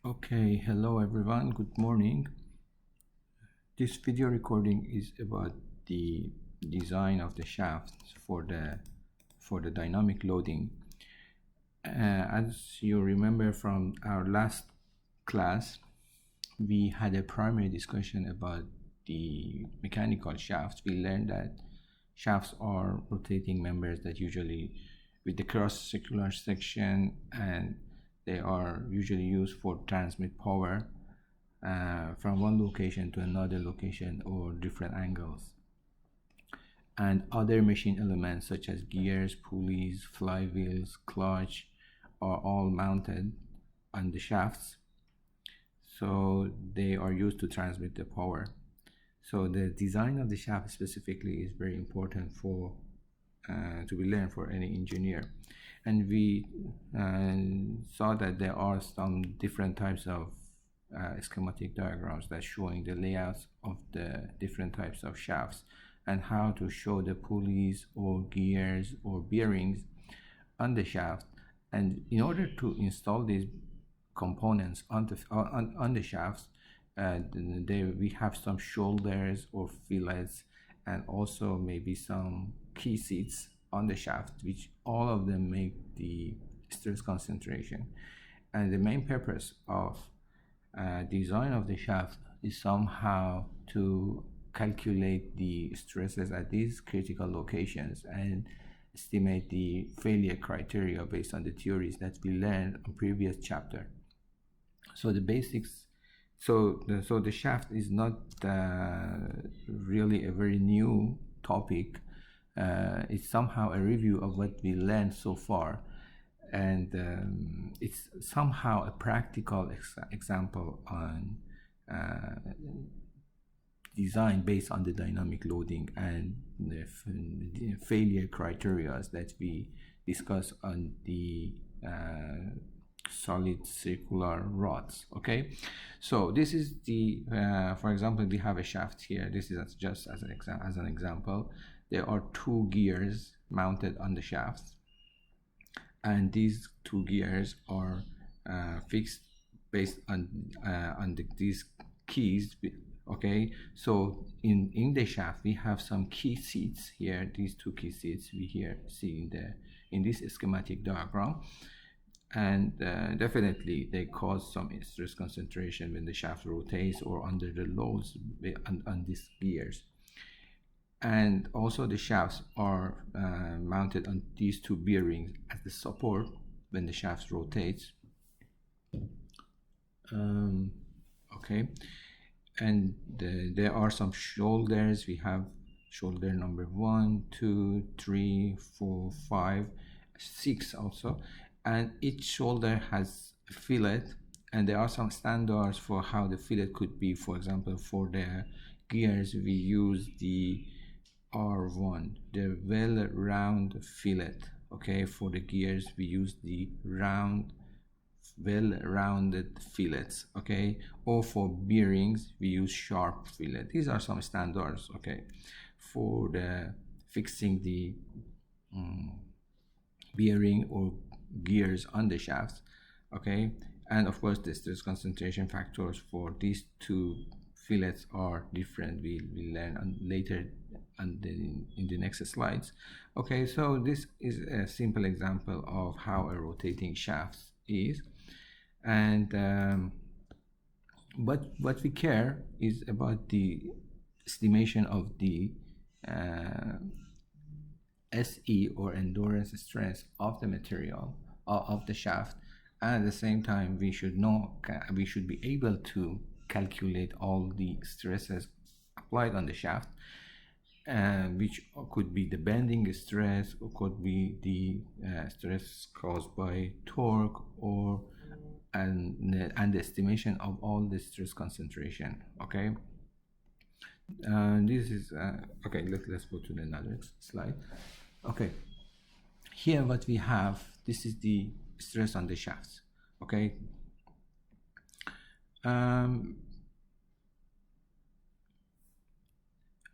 Okay, hello everyone, good morning. This video recording is about the design of the shafts for the dynamic loading. As you remember from our last class, we had a primary discussion about the mechanical shafts. We learned that shafts are rotating members that usually with the cross circular section, and they are usually used for transmit power from one location to another location or different angles. And other machine elements such as gears, pulleys, flywheels, clutch are all mounted on the shafts. So they are used to transmit the power. So the design of the shaft specifically is very important for to be learned for any engineer. And we saw that there are some different types of schematic diagrams that showing the layouts of the different types of shafts and how to show the pulleys or gears or bearings on the shaft. And in order to install these components on the shafts, we have some shoulders or fillets, and also maybe some key seats on the shaft, which all of them make the stress concentration. And the main purpose of design of the shaft is somehow to calculate the stresses at these critical locations and estimate the failure criteria based on the theories that we learned on previous chapter. So the basics, so the shaft is not really a very new topic. It's somehow a review of what we learned so far, and it's somehow a practical example on design based on the dynamic loading and the failure criteria that we discuss on the solid circular rods. Okay, so this is the for example, we have a shaft here. This is just as an example. There are two gears mounted on the shaft, and these two gears are fixed based on these keys. Okay, so in the shaft we have some key seats here. These two key seats we here see in this schematic diagram, and definitely they cause some stress concentration when the shaft rotates or under the loads on these gears. And also the shafts are mounted on these two bearings as the support when the shaft rotates. Okay, and there are some shoulders. We have shoulder number 1, 2, 3, 4, 5, 6 also, and each shoulder has a fillet, and there are some standards for how the fillet could be. For example, for the gears we use the R1, the well round fillet. Okay, for the gears we use the well rounded fillets. Okay, or for bearings we use sharp fillet. These are some standards. Okay, for the fixing the bearing or gears on the shafts. Okay, and of course the stress concentration factors for these two fillets are different. We'll learn later in the next slides. Okay, so this is a simple example of how a rotating shaft is, and but what we care is about the estimation of the SE or endurance stress of the material of the shaft. And at the same time we should be able to calculate all the stresses applied on the shaft, which could be the bending stress, or could be the stress caused by torque, or and the estimation of all the stress concentration. Okay, this is okay. Let's go to the another slide. Okay, here what we have, this is the stress on the shafts. Okay,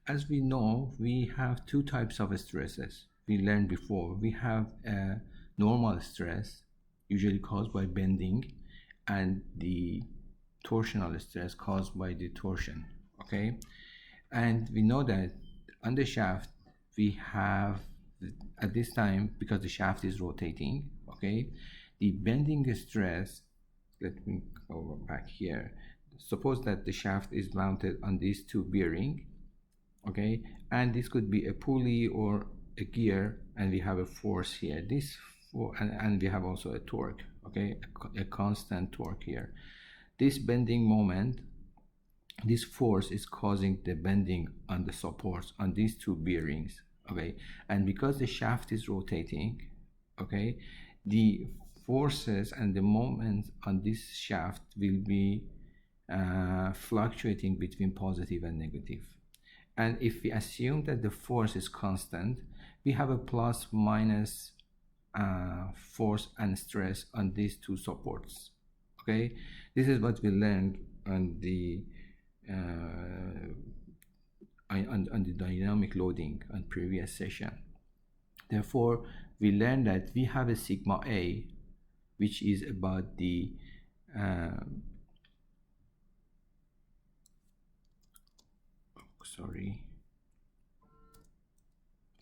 as we know, we have two types of stresses. We learned before. We have a normal stress, usually caused by bending, and the torsional stress caused by the torsion. Okay, and we know that on the shaft we have, at this time, because the shaft is rotating, okay, the bending stress, let me go back here. Suppose that the shaft is mounted on these two bearings, okay, and this could be a pulley or a gear, and we have a force here, and we have also a torque, okay, a constant torque here. This bending moment, this force is causing the bending on the supports on these two bearings, okay, and because the shaft is rotating, okay, the forces and the moments on this shaft will be fluctuating between positive and negative. And if we assume that the force is constant, we have a plus minus force and stress on these two supports. Okay, this is what we learned on the dynamic loading on previous session. Therefore, we learned that we have a sigma A, which is about the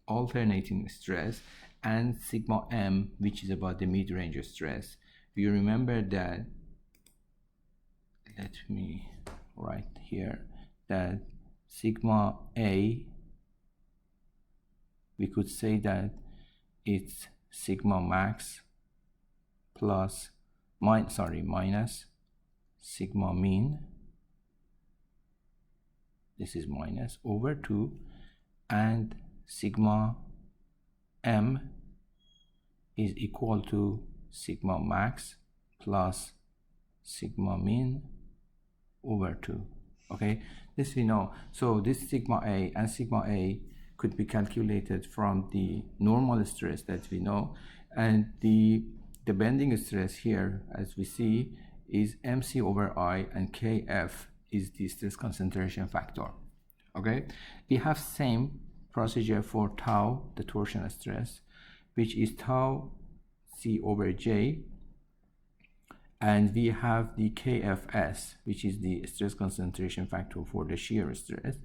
alternating stress, and sigma M, which is about the mid-range stress. You remember that, let me write here, that sigma A, we could say that it's sigma max plus minus sigma mean, this is minus, over 2, and sigma M is equal to sigma max plus sigma mean over 2. Okay, this we know. So this sigma A and sigma A could be calculated from the normal stress that we know, and the bending stress here, as we see, is MC over I, and Kf is the stress concentration factor. Okay, we have same procedure for tau, the torsion stress, which is tau C over J, and we have the KFS, which is the stress concentration factor for the shear stress,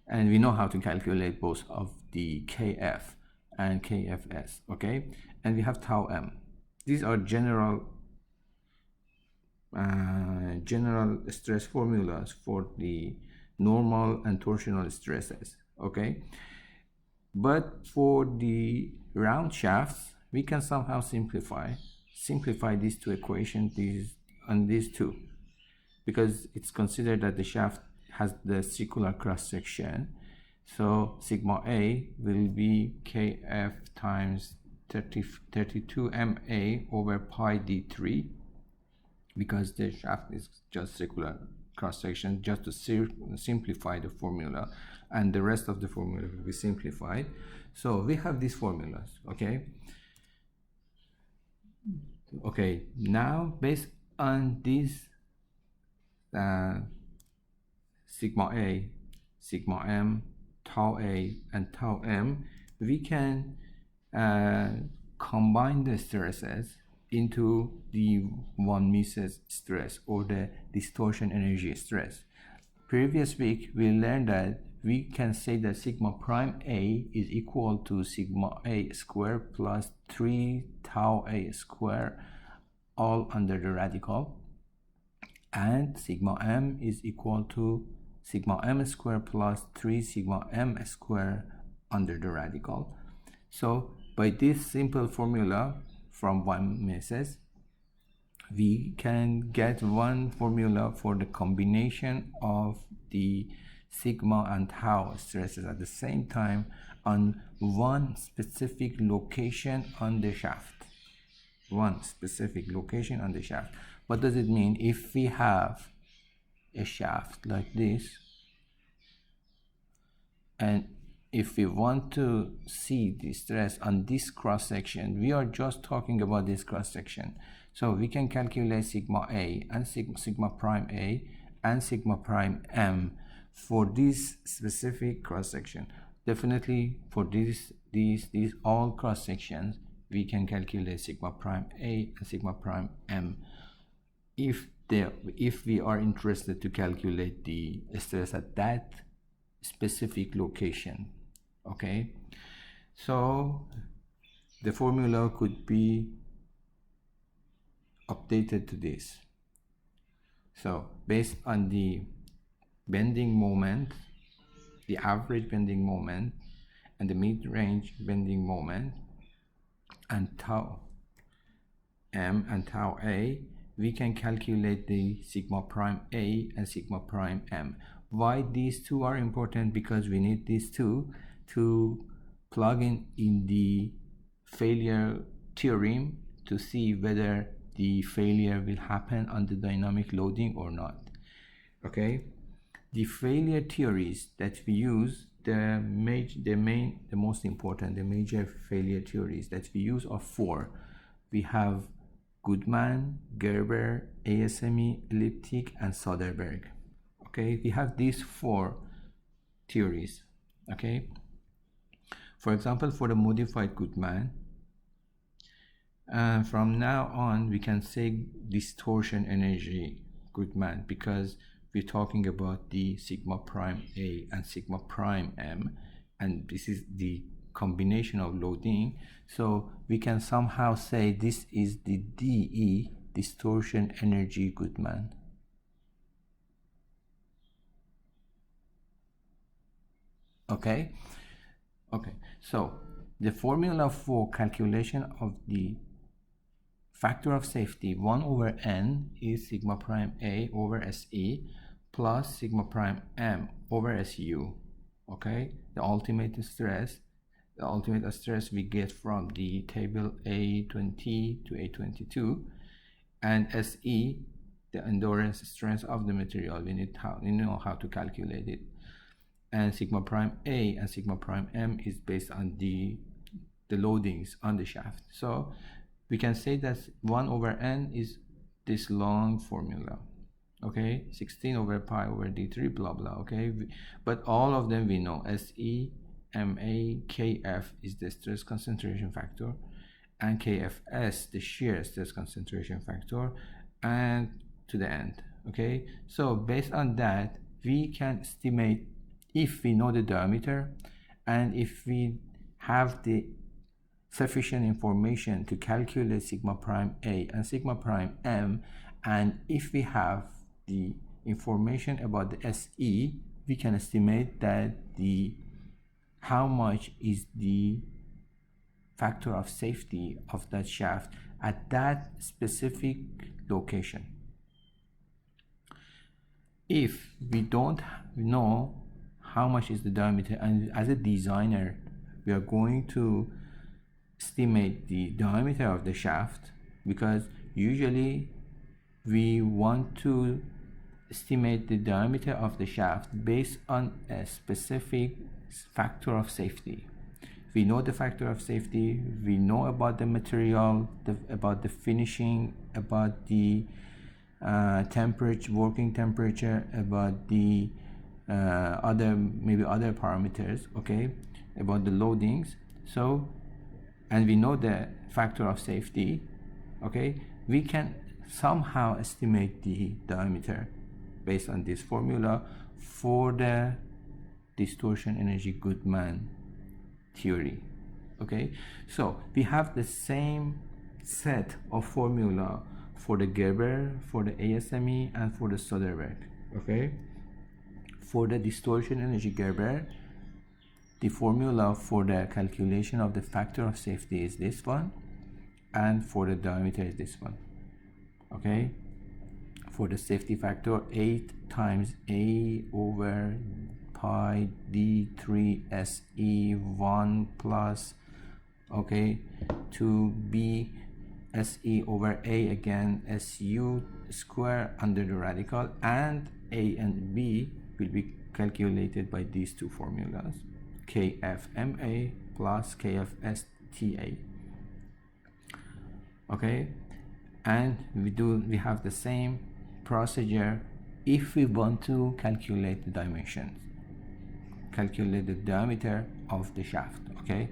and we know how to calculate both of the KF and KFS. Okay, and we have tau M. These are general stress formulas for the normal and torsional stresses. Okay, but for the round shafts, we can somehow simplify these two equations, these two, because it's considered that the shaft has the circular cross section. So sigma A will be Kf times 32 MA over pi d3, because the shaft is just circular cross section, just to simplify the formula, and the rest of the formula will be simplified. So we have these formulas. Okay, now based on these sigma A, sigma M, tau A, and tau M, we can combine the stresses into the von Mises stress, or the distortion energy stress. Previous week we learned that we can say that sigma prime A is equal to sigma A squared plus 3 tau A squared, all under the radical, and sigma M is equal to sigma M squared plus 3 sigma M squared under the radical. So by this simple formula from von Mises, we can get one formula for the combination of the sigma and tau stresses at the same time on one specific location on the shaft. One specific location on the shaft. What does it mean? If we have a shaft like this, and if we want to see the stress on this cross section, we are just talking about this cross section. So we can calculate sigma A and sigma prime A and sigma prime M for this specific cross section. Definitely for these all cross sections, we can calculate sigma prime A and sigma prime M. if we are interested to calculate the stress at that specific location. Okay, so the formula could be updated to this. So based on the bending moment, the average bending moment, and the mid-range bending moment, and tau m and tau a, we can calculate the sigma prime a and sigma prime m. Why these two are important? Because we need these two to plug in the failure theorem to see whether the failure will happen on the dynamic loading or not. Okay, the failure theories that we use, the most important, the major failure theories that we use are four. We have Goodman, Gerber, ASME, elliptic, and Soderberg. Okay, we have these four theories. Okay, for example, for the modified Goodman, from now on we can say distortion energy Goodman, because we're talking about the sigma prime a and sigma prime m, and this is the combination of loading. So we can somehow say this is the DE, distortion energy Goodman. Okay, so the formula for calculation of the factor of safety 1 over n is sigma prime a over SE plus sigma prime m over SU. Okay, the ultimate stress we get from the table A20 to A22, and SE, the endurance strength of the material. We know how to calculate it. And sigma prime a and sigma prime m is based on the loadings on the shaft. So we can say that 1 over n is this long formula. Okay, 16 over pi over d3 blah blah. Okay, but all of them we know. SE, MA, KF is the stress concentration factor, and KFS the shear stress concentration factor, and to the end. Okay, so based on that we can estimate, if we know the diameter and if we have the sufficient information to calculate sigma prime a and sigma prime m, and if we have the information about the SE, we can estimate that how much is the factor of safety of that shaft at that specific location. If we don't know how much is the diameter, and as a designer we are going to estimate the diameter of the shaft, because usually we want to estimate the diameter of the shaft based on a specific factor of safety. We know the factor of safety, we know about the material, about the finishing, about the temperature, working temperature, about the maybe other parameters, okay, about the loadings. So, and we know the factor of safety, okay, we can somehow estimate the diameter based on this formula for the distortion energy Goodman theory. Okay, so we have the same set of formula for the Gerber, for the ASME, and for the Soderberg. Okay, for the distortion energy Gerber, the formula for the calculation of the factor of safety is this one, and for the diameter is this one. Okay, for the safety factor, 8 times A over pi d3 SE 1 plus, okay, 2B SE over A again SU square under the radical, and A and B will be calculated by these two formulas, KFMA plus KFSTA. Okay, and we have the same procedure if we want to calculate the dimensions, calculate the diameter of the shaft. Okay,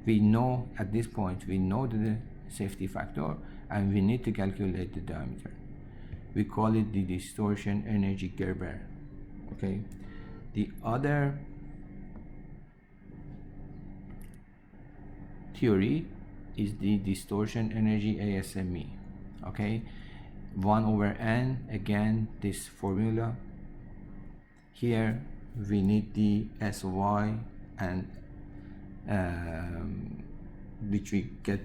we know at this point, we know the safety factor and we need to calculate the diameter. we call it the distortion energy Gerber. Okay, the other theory is the distortion energy ASME. Okay, 1 over n, again this formula. Here we need the SY, and which we get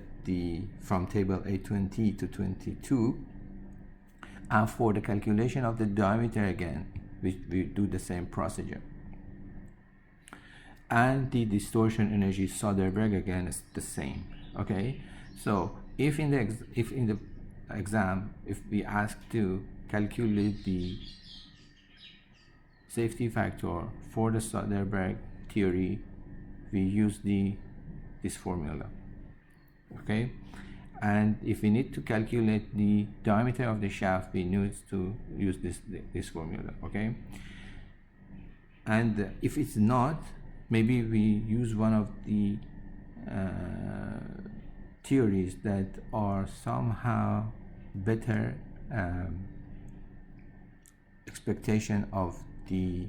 from table A20 to 22, and for the calculation of the diameter again we do the same procedure, and the distortion energy Soderberg again is the same. Okay, so if in the exam if we ask to calculate the safety factor for the Soderberg theory, we use this formula. Okay, and if we need to calculate the diameter of the shaft, we need to use this formula. Okay, and if it's not, maybe we use one of the theories that are somehow better expectation of the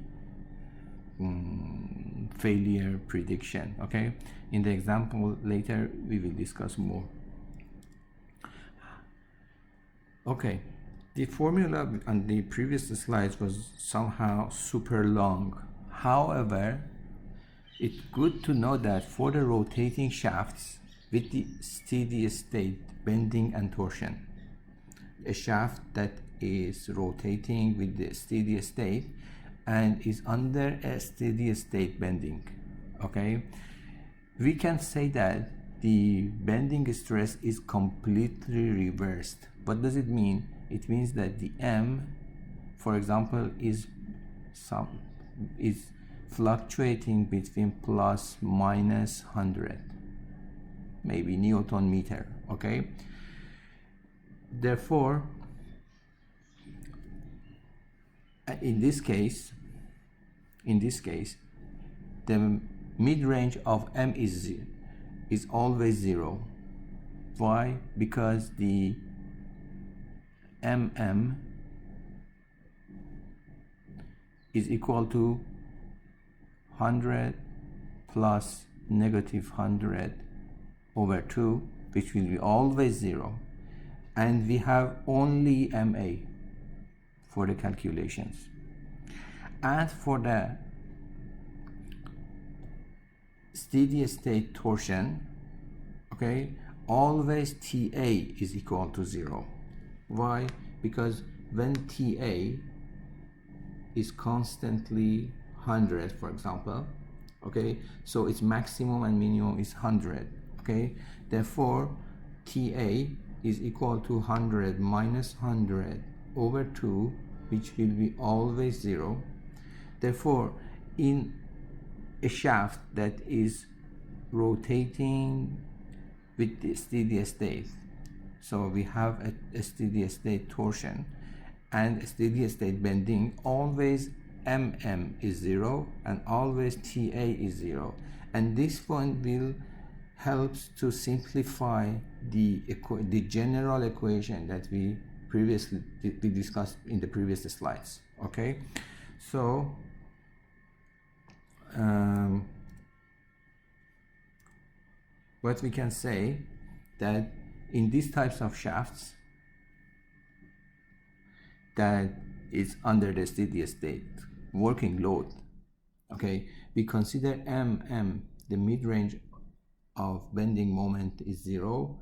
failure prediction. Okay, in the example later we will discuss more. Okay, the formula on the previous slides was somehow super long. However, it's good to know that for the rotating shafts with the steady state bending and torsion, a shaft that is rotating with the steady state and is under a steady state bending, okay, we can say that the bending stress is completely reversed. What does it mean? It means that the M, for example, is fluctuating between plus minus 100, maybe Newton meter. Okay, therefore in this case the mid-range of M is always 0. Why? Because the MM is equal to 100 plus negative 100 over 2, which will be always 0, and we have only MA for the calculations. And for the steady state torsion, okay, always TA is equal to 0. Why? Because when TA is constantly 100, for example, okay, so its maximum and minimum is 100. Okay, therefore TA is equal to 100 minus 100 over 2, which will be always 0. Therefore, in a shaft that is rotating with the steady state, so we have a steady state torsion and a steady state bending, always MM is 0 and always TA is 0, and this point will helps to simplify the general equation that we previously discussed in the previous slides. Okay, so what we can say that in these types of shafts that is under the steady state working load, okay, we consider MM, the mid-range of bending moment, is 0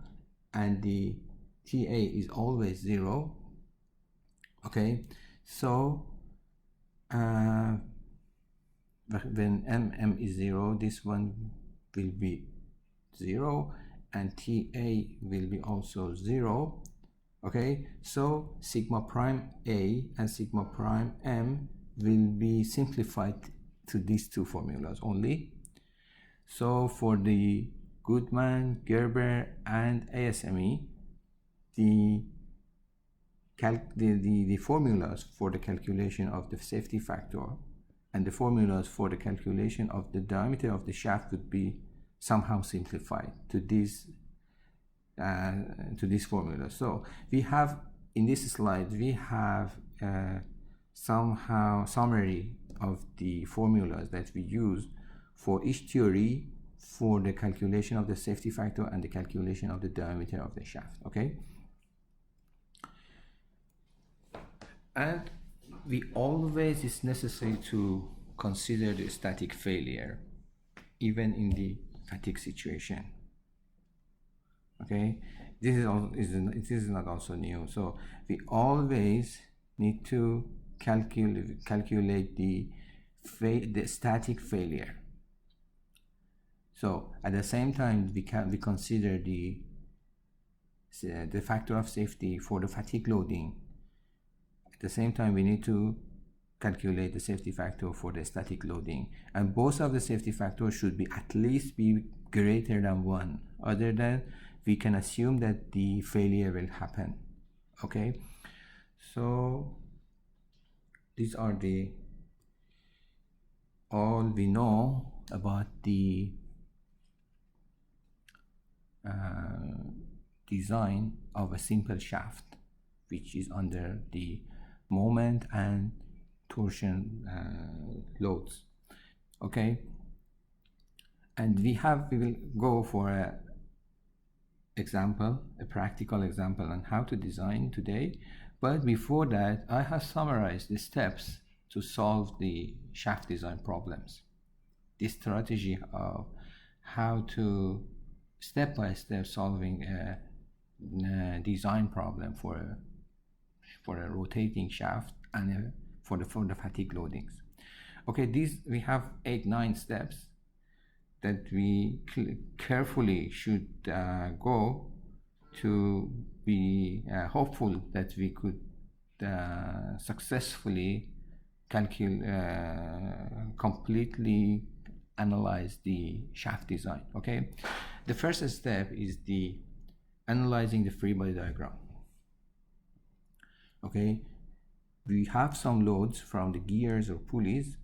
and the TA is always 0. Okay, so when MM is 0, this one will be 0 and TA will be also 0. Okay, so sigma prime A and sigma prime M will be simplified to these two formulas only. So for the Goodman, Gerber and ASME, the formulas for the calculation of the safety factor and the formulas for the calculation of the diameter of the shaft would be somehow simplified to these formulas. So we have in this slide we have somehow summary of the formulas that we use for each theory for the calculation of the safety factor and the calculation of the diameter of the shaft. Okay, and we always, it's necessary to consider the static failure even in the fatigue situation. Okay, this is not also new, so we always need to calculate the static failure. So at the same time we consider the factor of safety for the fatigue loading. At the same time we need to calculate the safety factor for the static loading, and both of the safety factors should be at least be greater than 1. Other than, we can assume that the failure will happen. Okay, so these are the all we know about the design of a simple shaft, which is under the moment and torsion loads. Okay, and we will go for a practical example on how to design today. But before that, I have summarized the steps to solve the shaft design problems. This strategy of how to step by step solving a design problem for a rotating shaft and for the fatigue loadings. Okay, we have 8-9 steps that we carefully should go to be hopeful that we could successfully completely analyze the shaft design. Okay, the first step is the analyzing the free body diagram. Okay, we have some loads from the gears or pulleys,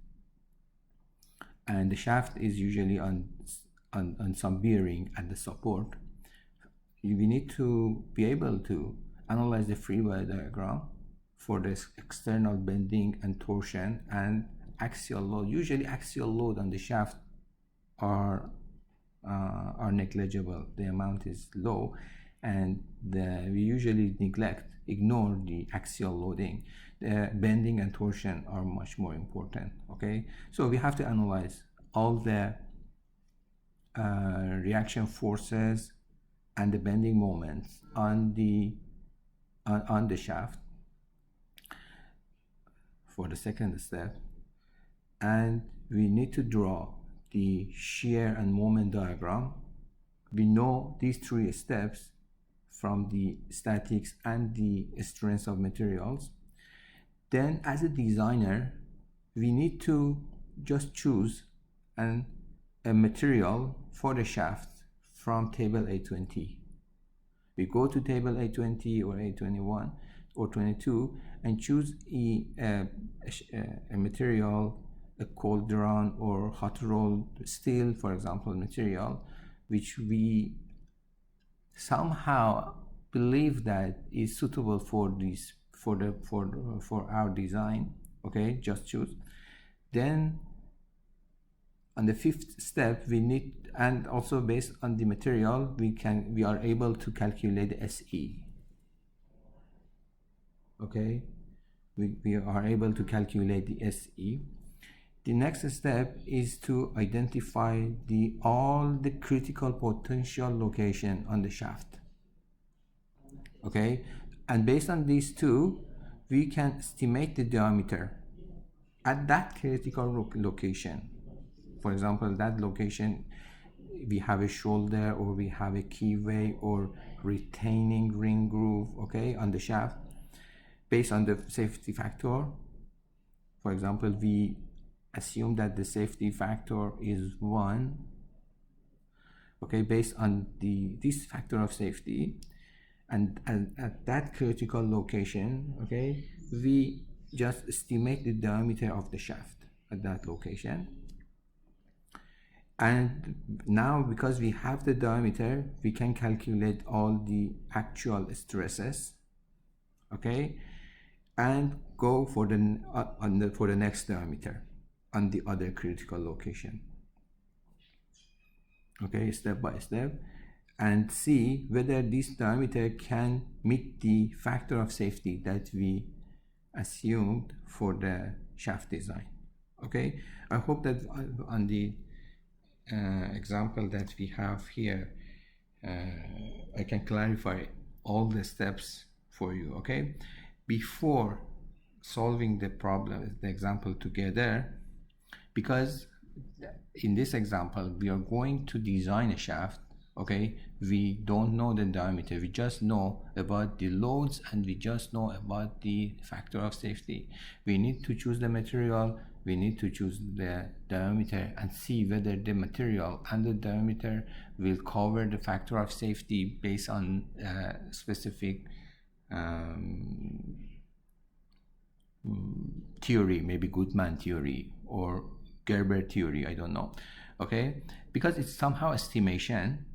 and the shaft is usually on some bearing at the support. We need to be able to analyze the free body diagram for this external bending and torsion and axial load. Usually axial load on the shaft are negligible. The amount is low, and we usually ignore the axial loading. The bending and torsion are much more important. Okay, so we have to analyze all the reaction forces and the bending moments on the shaft for the second step, and we need to draw the shear and moment diagram. We know these 3 steps from the statics and the strength of materials. Then as a designer, we need to just choose a material for the shaft from table 820. We go to table 820 or 821 or 22 and choose a material, a cold drawn or hot rolled steel, for example, material, which we somehow believe that is suitable for this for our design. Okay, just choose. Then on the 5th step, we need, and also based on the material, we are able to calculate the SE. Okay, we are able to calculate the SE. The next step is to identify all the critical potential location on the shaft. Okay, and based on these 2, we can estimate the diameter at that critical location. For example, that location, we have a shoulder or we have a keyway or retaining ring groove, okay, on the shaft. Based on the safety factor, for example, we assume that the safety factor is 1. Okay, based on this factor of safety, and at that critical location, okay, we just estimate the diameter of the shaft at that location. And now, because we have the diameter, we can calculate all the actual stresses okay, and go for the next diameter on the other critical location, okay, step by step, and see whether this diameter can meet the factor of safety that we assumed for the shaft design. Okay, I hope that on the example that we have here I can clarify all the steps for you. Okay, before solving the problem, the example together, because in this example we are going to design a shaft, okay, we don't know the diameter, we just know about the loads and we just know about the factor of safety. We need to choose the material, we need to choose the diameter and see whether the material and the diameter will cover the factor of safety based on specific theory, maybe Goodman theory or Gerber theory, I don't know, okay, because it's somehow estimation.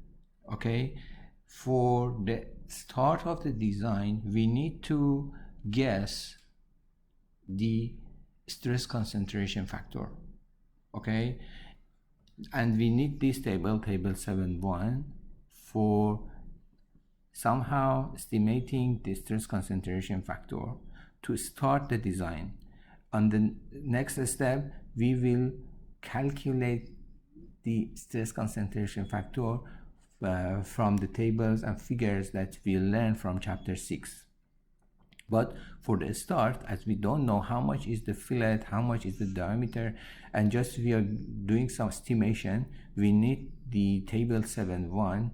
Okay, for the start of the design we need to guess the stress concentration factor, okay, and we need this table 7.1 for somehow estimating the stress concentration factor to start the design. On the next step we will calculate the stress concentration factor from the tables and figures that we learned from chapter 6. But for the start, as we don't know how much is the fillet, how much is the diameter, and just we are doing some estimation, we need the table 7.1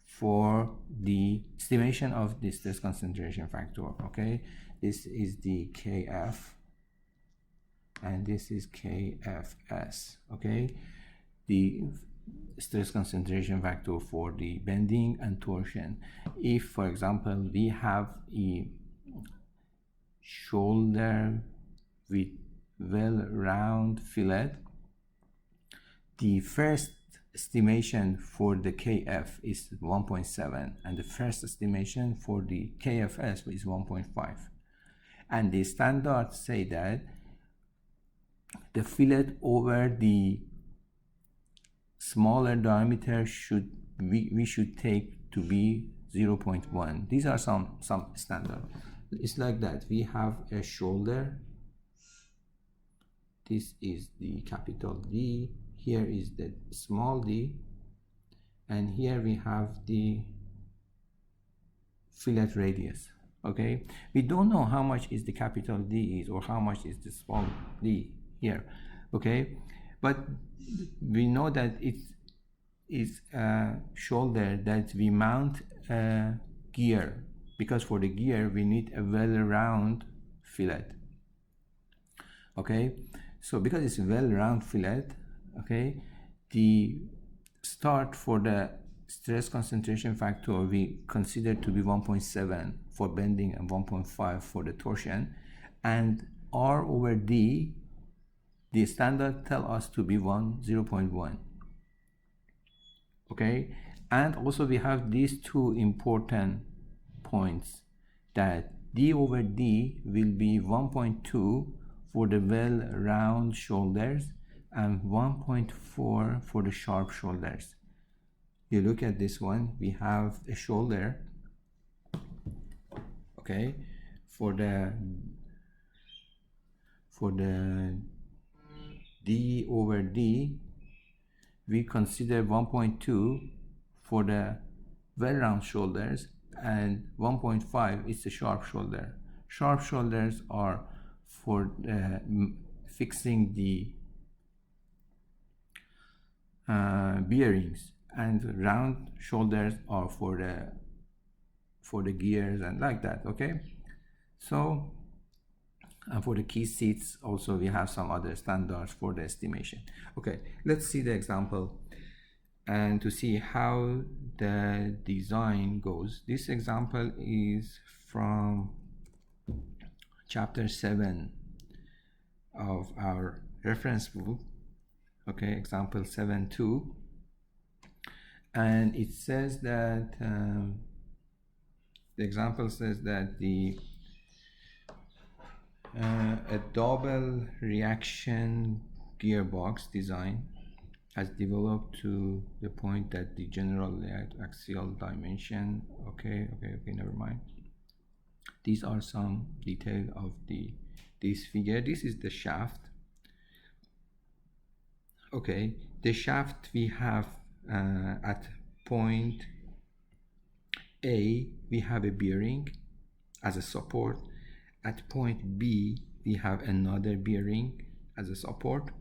for the estimation of the stress concentration factor. Okay, this is the KF and this is KFS. Okay, the stress concentration factor for the bending and torsion. If for example we have a shoulder with well round fillet, the first estimation for the KF is 1.7 and the first estimation for the KFS is 1.5, and the standards say that the fillet over the smaller diameter we should take to be 0.1. These are some standard. It's like that. We have a shoulder, this is the capital D, here is the small d, and here we have the fillet radius. Okay, we don't know how much is the capital D is or how much is the small d here. Okay, but we know that it is a shoulder that we mount a gear, because for the gear we need a well round fillet. Okay, so because it's a well round fillet, okay, the start for the stress concentration factor we consider to be 1.7 for bending and 1.5 for the torsion, and R over D, the standard tell us to be 0.1. Okay, and also we have these two important points, that D over D will be 1.2 for the well round shoulders and 1.4 for the sharp shoulders. You look at this one, we have a shoulder, okay, for the D over D we consider 1.2 for the well round shoulders and 1.5 is the sharp shoulder. Sharp shoulders are for fixing the bearings, and round shoulders are for the gears and like that. Okay, so and for the key seats also we have some other standards for the estimation. Okay, let's see the example and to see how the design goes. This example is from chapter 7 of our reference book. Okay, example 7.2, and it says that the example says that the A double reaction gearbox design has developed to the point that the general axial dimension, okay, never mind. These are some detail of this figure. This is the shaft. Okay, the shaft we have at point A, we have a bearing as a support. At point B, we have another bearing as a support.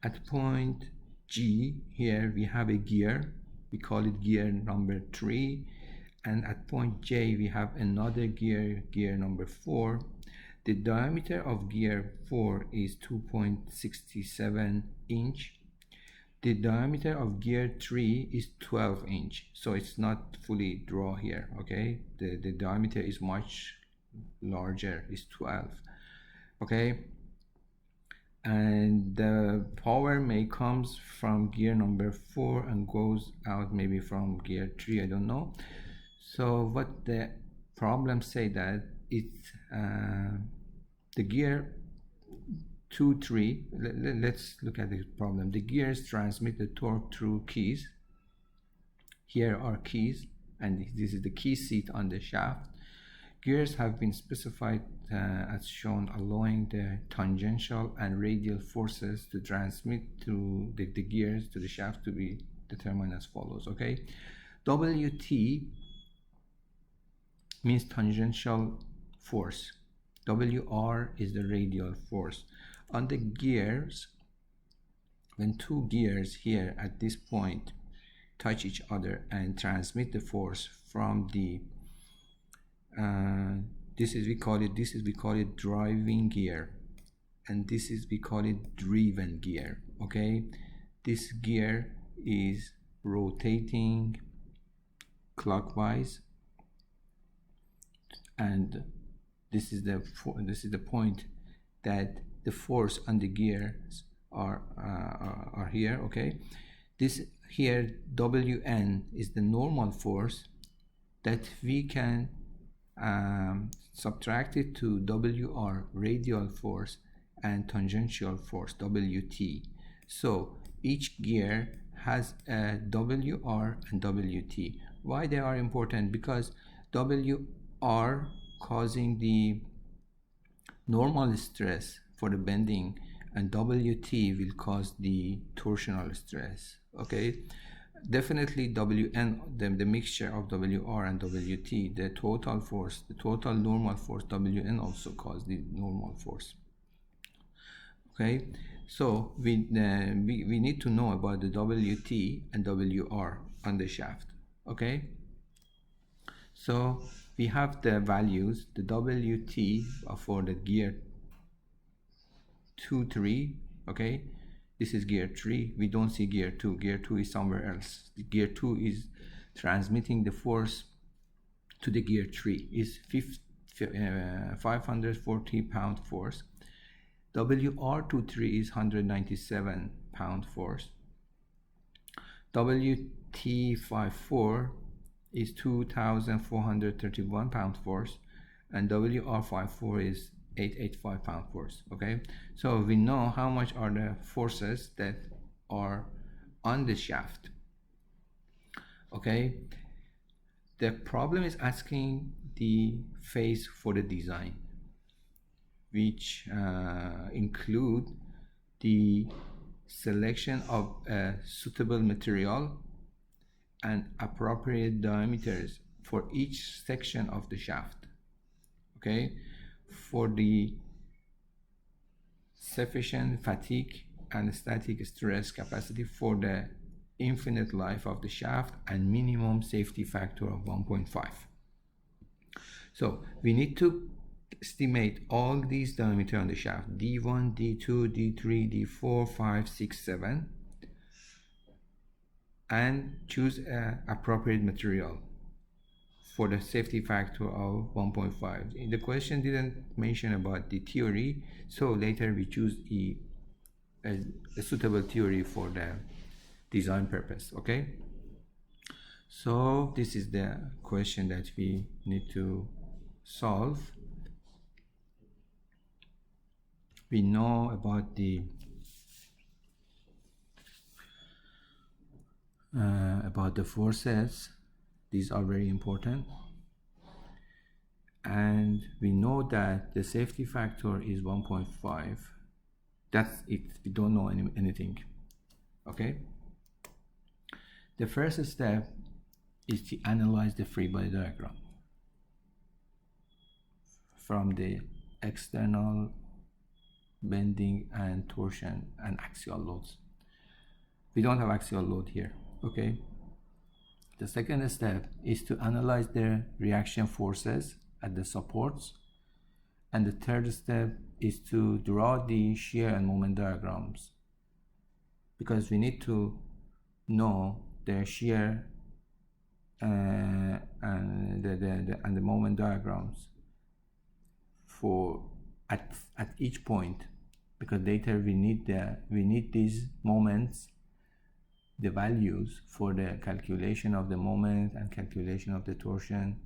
At point G, here we have a gear. We call it gear number 3. And at point J, we have another gear, gear number 4. The diameter of gear 4 is 2.67 inch. The diameter of gear 3 is 12 inch. So it's not fully draw here, okay? The diameter is much larger, is 12, okay? And the power may comes from gear number 4 and goes out maybe from gear 3, I don't know. So what the problem say that it's the gear 2, 3, let's look at the problem. The gears transmit the torque through keys. Here are keys, and this is the key seat on the shaft. Gears have been specified as shown, allowing the tangential and radial forces to transmit through the gears to the shaft to be determined as follows, okay? WT means tangential force. WR is the radial force. On the gears, when two gears here at this point touch each other and transmit the force from the we call it driving gear, and we call it driven gear, okay? This gear is rotating clockwise, and this is the point that the force on the gears are here, okay? This here Wn is the normal force that we can subtract it to WR, radial force, and tangential force, WT. So each gear has a WR and WT. Why they are important? Because WR causing the normal stress for the bending, and WT will cause the torsional stress, okay? Definitely Wn, the mixture of WR and WT, the total force, the total normal force, Wn also cause the normal force, okay? So we need to know about the WT and WR on the shaft, okay? So we have the values. The WT for the gear 2, 3, okay? This is gear 3. We don't see gear 2. Gear 2 is somewhere else. The gear 2 is transmitting the force to the gear 3. Is 540 pound force. WR23 is 197 pound force. WT54 is 2,431 pound force, and WR54 is 885 pound force, okay? So we know how much are the forces that are on the shaft, okay? The problem is asking the phase for the design, which include the selection of a suitable material and appropriate diameters for each section of the shaft, okay? For the sufficient fatigue and static stress capacity for the infinite life of the shaft and minimum safety factor of 1.5. So we need to estimate all these diameters on the shaft, D1, D2, D3, D4, 5, 6, 7, and choose an appropriate material for the safety factor of 1.5. The question didn't mention about the theory, so later we choose a suitable theory for the design purpose, okay? So this is the question that we need to solve. we know about the forces. These are very important, and we know that the safety factor is 1.5. That's it. We don't know anything. Okay, the first step is to analyze the free body diagram from the external bending and torsion and axial loads. We don't have axial load here. Okay, the second step is to analyze the reaction forces at the supports, and the third step is to draw the shear and moment diagrams, because we need to know the shear and the moment diagrams for at each point, because later we need these moments, the values for the calculation of the moment and calculation of the torsion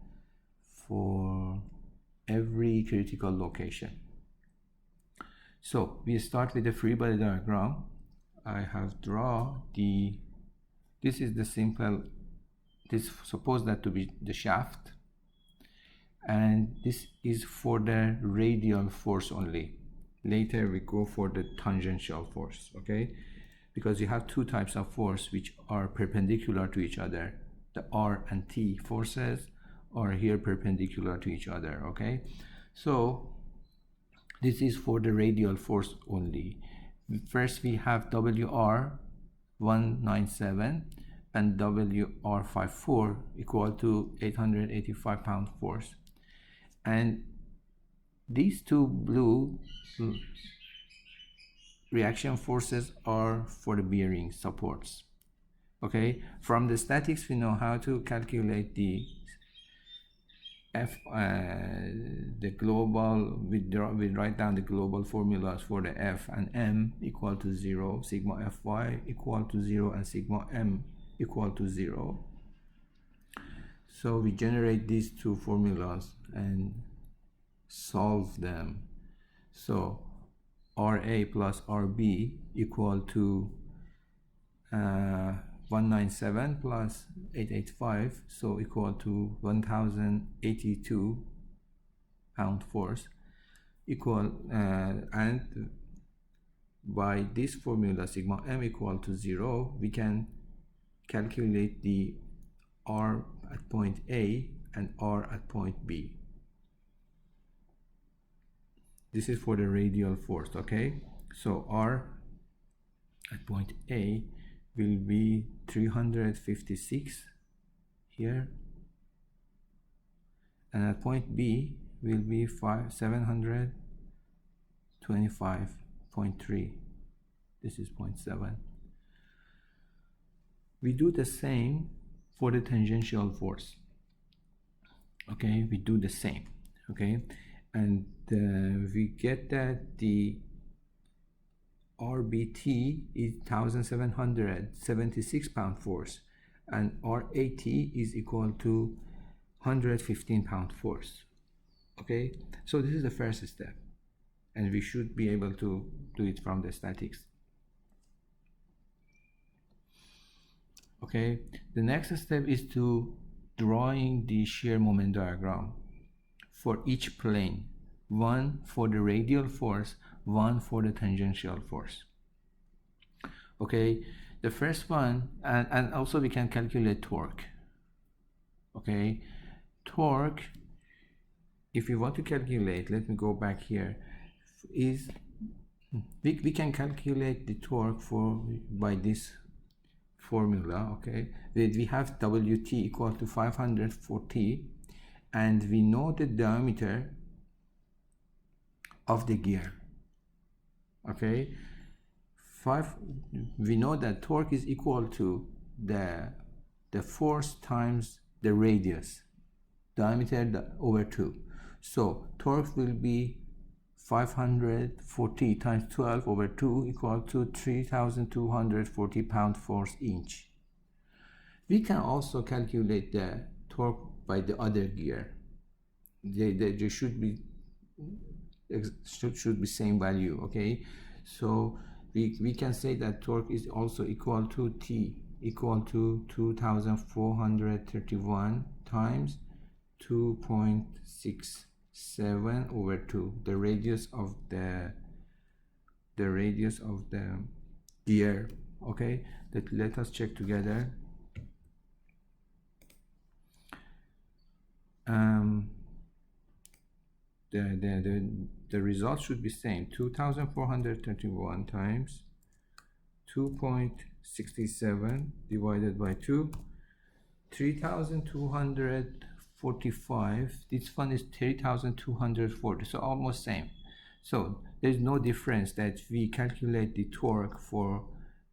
for every critical location. So we start with the free body diagram. I have drawn this is the simple, this suppose that to be the shaft, and this is for the radial force only. Later we go for the tangential force, okay? Because you have two types of force which are perpendicular to each other. The R and T forces are here perpendicular to each other, okay? So this is for the radial force only. First we have WR 197 and WR 54 equal to 885 pound force. And these two blue reaction forces are for the bearing supports. Okay, from the statics we know how to calculate the the global. We write down the global formulas for the F and M equal to 0, sigma Fy equal to 0, and sigma M equal to 0. So we generate these two formulas and solve them. So RA plus RB equal to 197 plus 885, so equal to 1082 pound force, equal and by this formula sigma M equal to 0, we can calculate the R at point A and R at point B. This is for the radial force, okay? So R at point A will be 356 here, and at point B will be 725.3. This is 0.7. We do the same for the tangential force. Okay, we do the same. Okay, and we get that the RBT is 1776 pound force, and RAT is equal to 115 pound force. Okay, so this is the first step, and we should be able to do it from the statics. Okay, the next step is to drawing the shear moment diagram for each plane, one for the radial force, one for the tangential force. Okay, the first one, and also we can calculate torque. Okay, torque, if you want to calculate, let me go back here, is we can calculate the torque by this formula. Okay, we have WT equal to 540, and we know the diameter of the gear. Okay, we know that torque is equal to the force times the radius, diameter over 2. So torque will be 540 times 12 over 2 equal to 3,240 pound force inch. We can also calculate the torque by the other gear. They should be should be same value. Okay, so we can say that torque is also equal to T equal to 2431 times 2.67 over 2, the radius of the gear. Okay, let us check together. The result should be same. 2431 times 2.67 divided by 2, 3245. This one is 3240, so almost same. So there's no difference that we calculate the torque for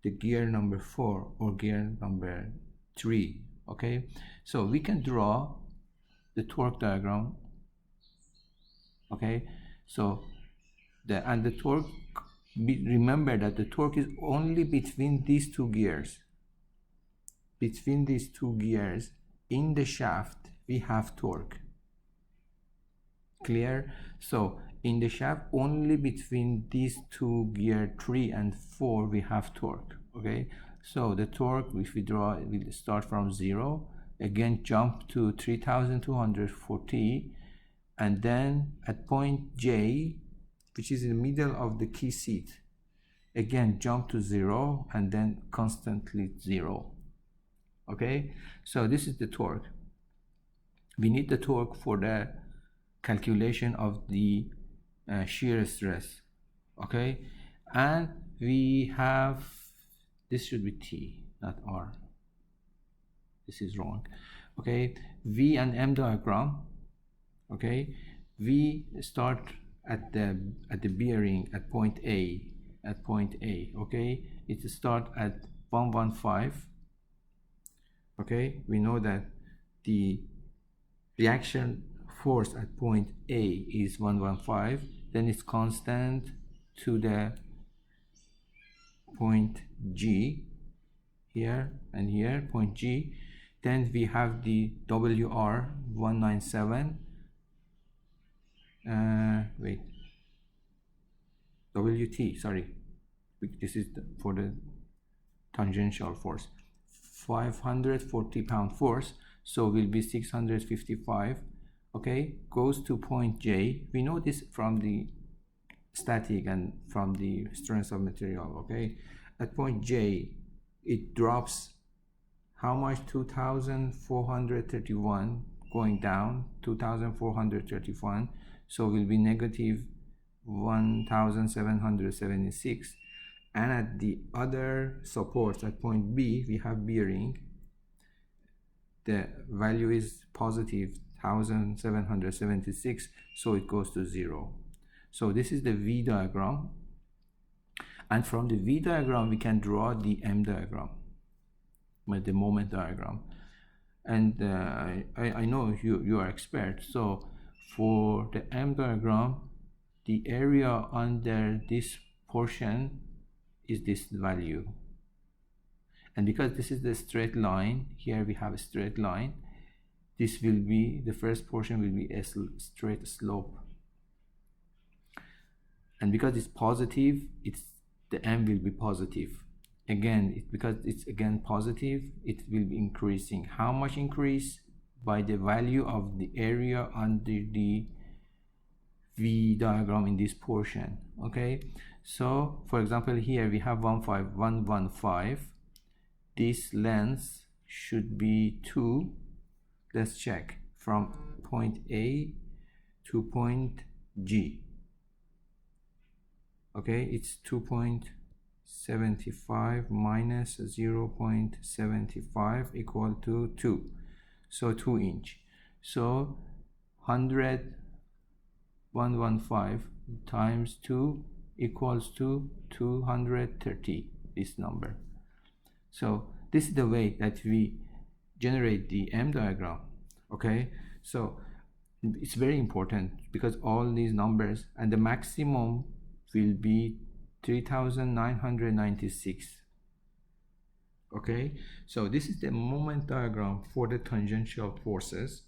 the gear number 4 or gear number 3. Okay, so we can draw the torque diagram. Okay, so the torque, remember that the torque is only between these two gears. Between these two gears in the shaft we have torque. Clear? So in the shaft only between these two gear 3 and 4 we have torque. Okay, so the torque, if we draw, we'll start from 0, again jump to 3240, and then at point J, which is in the middle of the key seat, again jump to 0 and then constantly 0. Okay, so this is the torque. We need the torque for the calculation of the shear stress. Okay, and we have, this should be T, not R. This is wrong. Okay, V and M diagram. Okay, we start at the bearing at point A. Okay, it start at 115. Okay, we know that the reaction force at point A is 115, then it's constant to the point G, here and here, point G. Then we have the WR 197, WT, sorry, this is for the tangential force, 540 pound force, so will be 655. Okay, goes to point J. We know this from the static and from the strength of material. Okay, at point J it drops how much? 2431, going down 2431, so will be negative 1776. And at the other supports at point B we have bearing, the value is positive 1776, so it goes to 0. So this is the V diagram, and from the V diagram we can draw the M diagram, the moment diagram. And I know you are expert, so for the M diagram, the area under this portion is this value, and because this is the straight line, here we have a straight line, this will be, the first portion will be a straight slope, and because it's positive, the M will be positive. Again, because it's again positive, it will be increasing. How much increase? By the value of the area under the V diagram in this portion. Okay, so for example here we have 115. This length should be 2. Let's check from point A to point G. Okay, it's 2.75 minus 0.75 equal to 2, so 2 inch. So 115 times 2 equals to 230, this number. So this is the way that we generate the M diagram. Okay, so it's very important because all these numbers, and the maximum will be 3996. Okay, so this is the moment diagram for the tangential forces.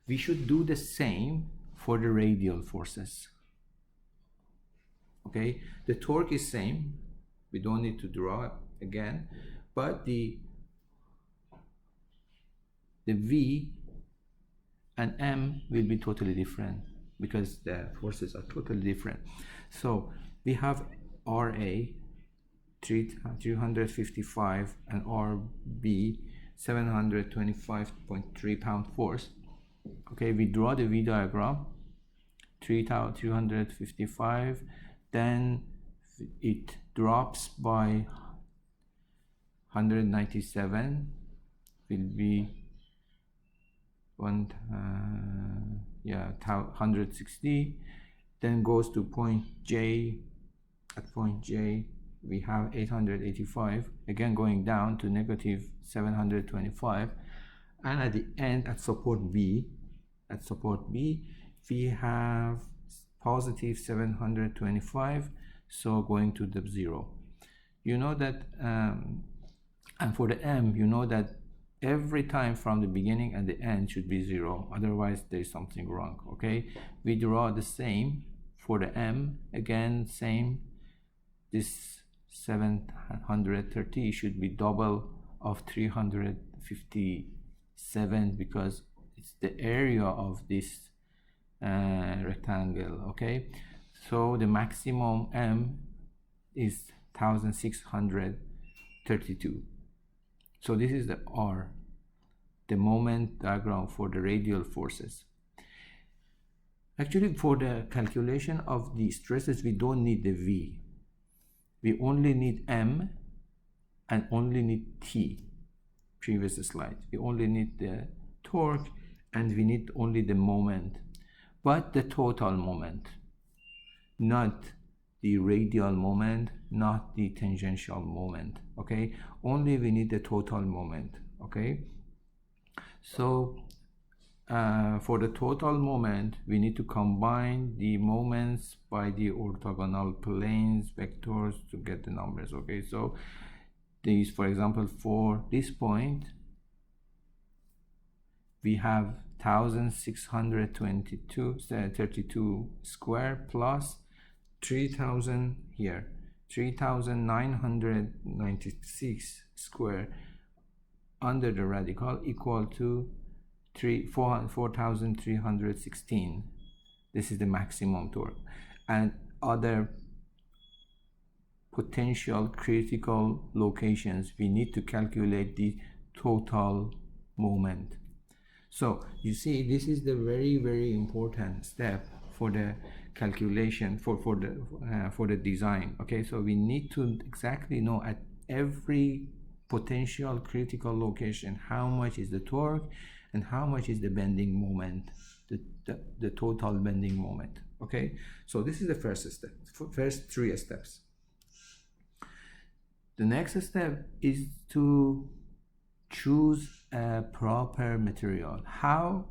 We should do the same for the radial forces. Okay, the torque is same, we don't need to draw it again, but the V and M will be totally different because the forces are totally different. So we have RA 355 and RB 725.3 pound force. Okay, we draw the V diagram. 355, then it drops by 197, will be 160, then goes to point J. At point J we have 885, again going down to negative 725, and at the end at support B, we have positive 725, so going to the 0. You know that and for the M, you know that every time from the beginning and the end should be 0, otherwise there is something wrong. Okay, we draw the same for the M, again same, this 730 should be double of 357 because it's the area of this rectangle. Okay, so the maximum M is 1632. So this is the R, the moment diagram for the radial forces. Actually, for the calculation of the stresses, we don't need the V. We only need M and only need T. Previous slide. We only need the torque and we need only the moment, but the total moment, not the radial moment, not the tangential moment. Okay, only we need the total moment. Okay, so for the total moment we need to combine the moments by the orthogonal planes vectors to get the numbers. Okay, so these, for example, for this point we have 1632 square plus 3000 here, 3996 square under the radical equal to 4316. This is the maximum torque, and other potential critical locations we need to calculate the total moment. So you see, this is the very important step for the calculation for the design. Okay, so we need to exactly know at every potential critical location how much is the torque and how much is the bending moment, the total bending moment. Okay, so this is the first step, first 3 steps. The next step is to choose a proper material. How?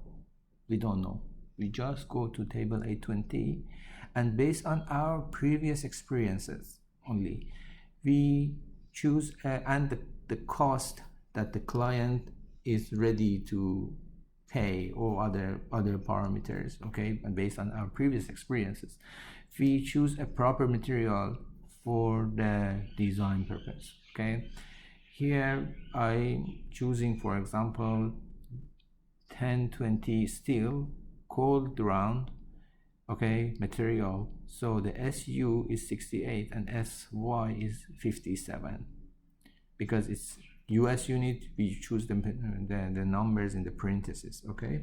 We don't know. We just go to table 820 and based on our previous experiences only, we choose and the cost that the client is ready to pay, or other parameters. Okay, and based on our previous experiences, we choose a proper material for the design purpose. Okay, here I'm choosing, for example, 1020 steel cold round, okay, material. So the SU is 68 and SY is 57. Because it's US unit, we choose the numbers in the parentheses. Okay,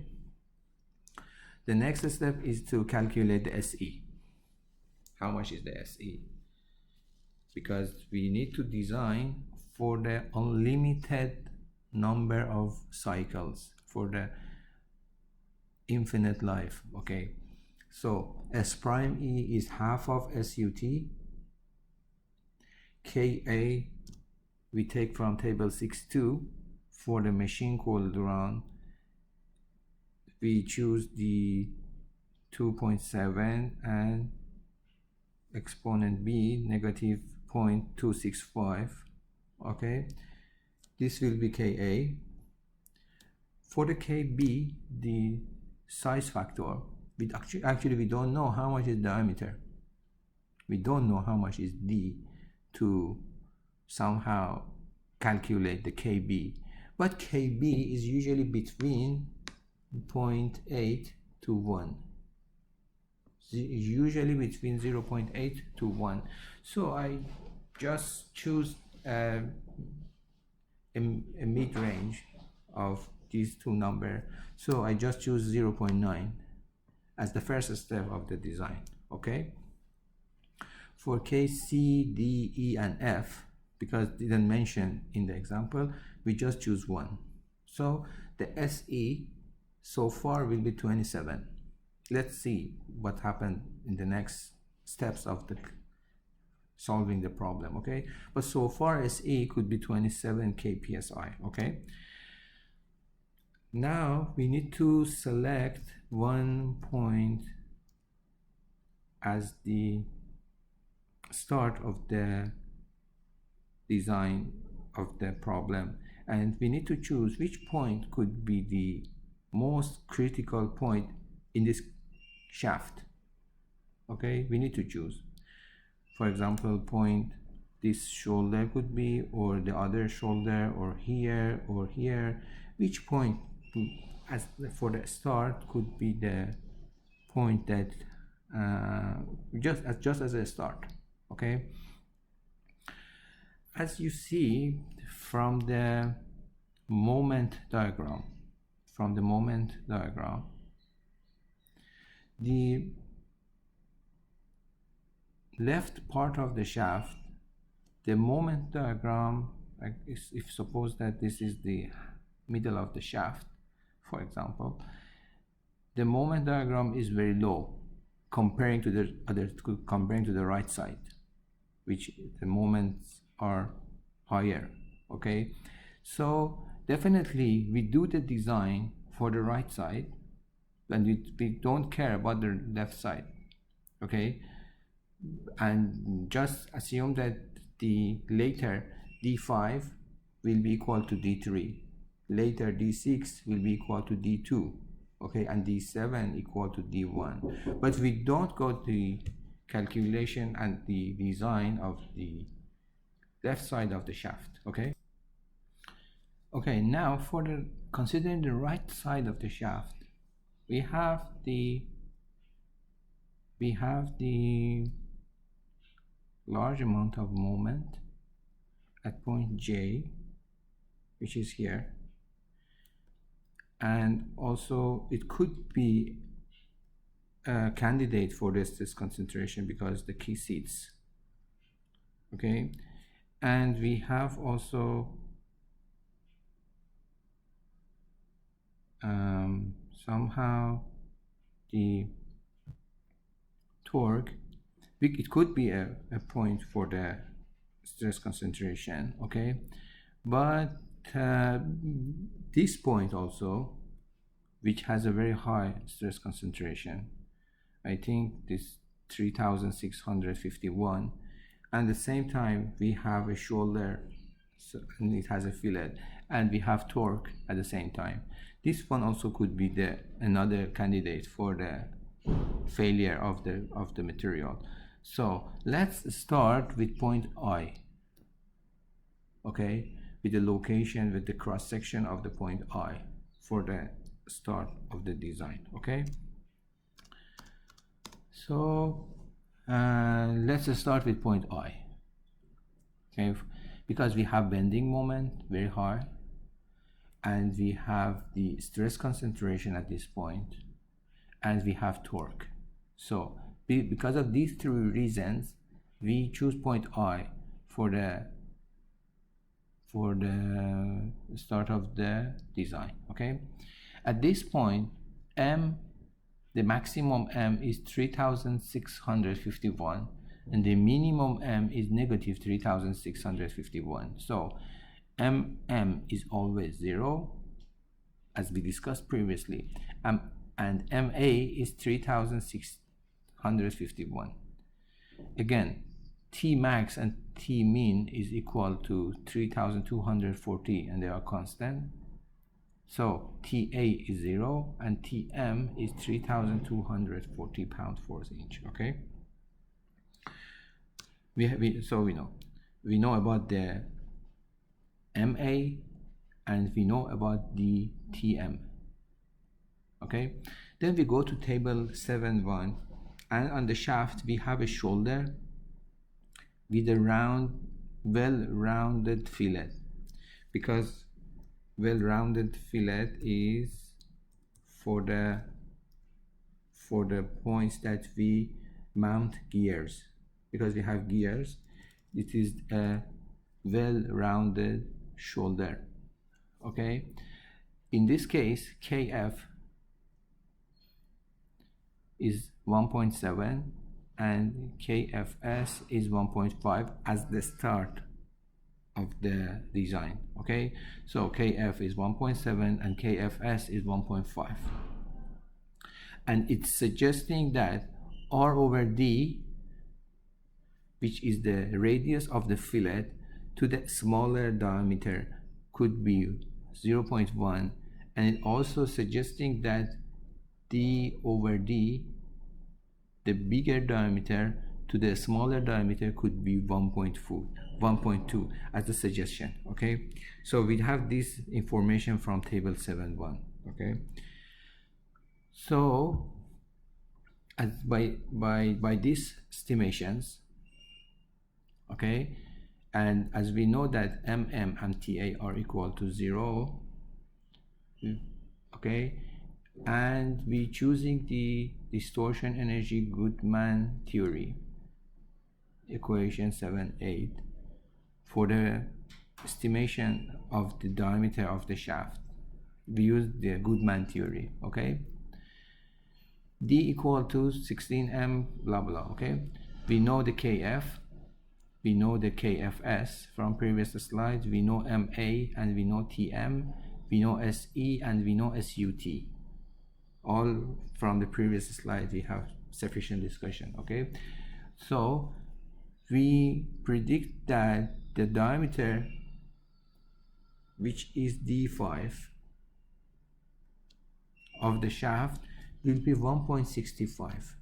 the next step is to calculate the SE. How much is the SE? Because we need to design for the unlimited number of cycles, for the infinite life. Okay, so S prime E is half of SUT. KA we take from table 6.2. For the machine cooled round, we choose the 2.7 and exponent B negative 0.265. Okay, this will be KA. For the KB, the size factor, Actually we don't know how much is diameter. We don't know how much is d to somehow calculate the kb, but kb is usually between 0.8 to 1, usually between 0.8 to 1. So I just choose a mid-range of these two numbers. So I just choose 0.9 as the first step of the design. Okay, for case C, D, E, and F, because it didn't mention in the example, we just choose 1. So the SE so far will be 27. Let's see what happened in the next steps of the solving the problem. Okay, but so far SE could be 27 kpsi. Okay, now we need to select one point as the start of the design of the problem, and we need to choose which point could be the most critical point in this shaft. Okay, we need to choose, for example, point this shoulder could be, or the other shoulder, or here or here. Which point as for the start could be the point that just as a start. Okay, as you see from the moment diagram, the left part of the shaft, the moment diagram, like if suppose that this is the middle of the shaft, for example, the moment diagram is very low comparing to the right side, which the moments are higher. Okay, so definitely we do the design for the right side, and we don't care about the left side. Okay, and just assume that the later d5 will be equal to d3, later d6 will be equal to d2, okay, and d7 equal to d1. But we don't go to the calculation and the design of the left side of the shaft. Okay, now for the considering the right side of the shaft, we have the large amount of moment at point J, which is here, and also it could be a candidate for this concentration because the key seats. Okay, and we have also somehow the torque. It could be a point for the stress concentration. Okay, but this point also, which has a very high stress concentration, I think this 3651, and at the same time we have a shoulder, so, and it has a fillet, and we have torque at the same time. This one also could be another candidate for the failure of the material. So let's start with point I. Okay, with the location, with the cross section of the point I for the start of the design. Okay, so let's start with point I. Okay, because we have bending moment very high, and we have the stress concentration at this point, and we have torque. So because of these three reasons, we choose point I for the start of the design. Okay, at this point M, the maximum M is 3651, and the minimum M is negative 3651. So MM is always 0, as we discussed previously, and MA is 3651. Again, T max and T min is equal to 3240, and they are constant. So TA is 0 and TM is 3,240 pound-force inch. Okay, we know about the MA and we know about the TM. Okay, then we go to table 7.1, and on the shaft we have a shoulder with a well-rounded fillet, because well-rounded fillet is for the points that we mount gears. Because we have gears, it is a well-rounded shoulder. Okay, in this case KF is 1.7 and KFS is 1.5 as the start of the design. Okay, so KF is 1.7 and KFS is 1.5, and it's suggesting that R over D, which is the radius of the fillet to the smaller diameter, could be 0.1, and it also suggesting that D over D, the bigger diameter to the smaller diameter, could be 1.2 as a suggestion. Okay, so we have this information from table 7.1. Okay, so as by these estimations, okay, and as we know that MM and TA are equal to 0, okay, and we choosing the distortion energy Goodman theory, equation 7.8, for the estimation of the diameter of the shaft, we use the Goodman theory. Okay, D equal to 16M blah blah. Okay, we know the KF, we know the KFS from previous slides, we know MA and we know TM, we know SE and we know SUT. All from the previous slide, we have sufficient discussion. Okay, so we predict that the diameter, which is D5 of the shaft, will be 1.65.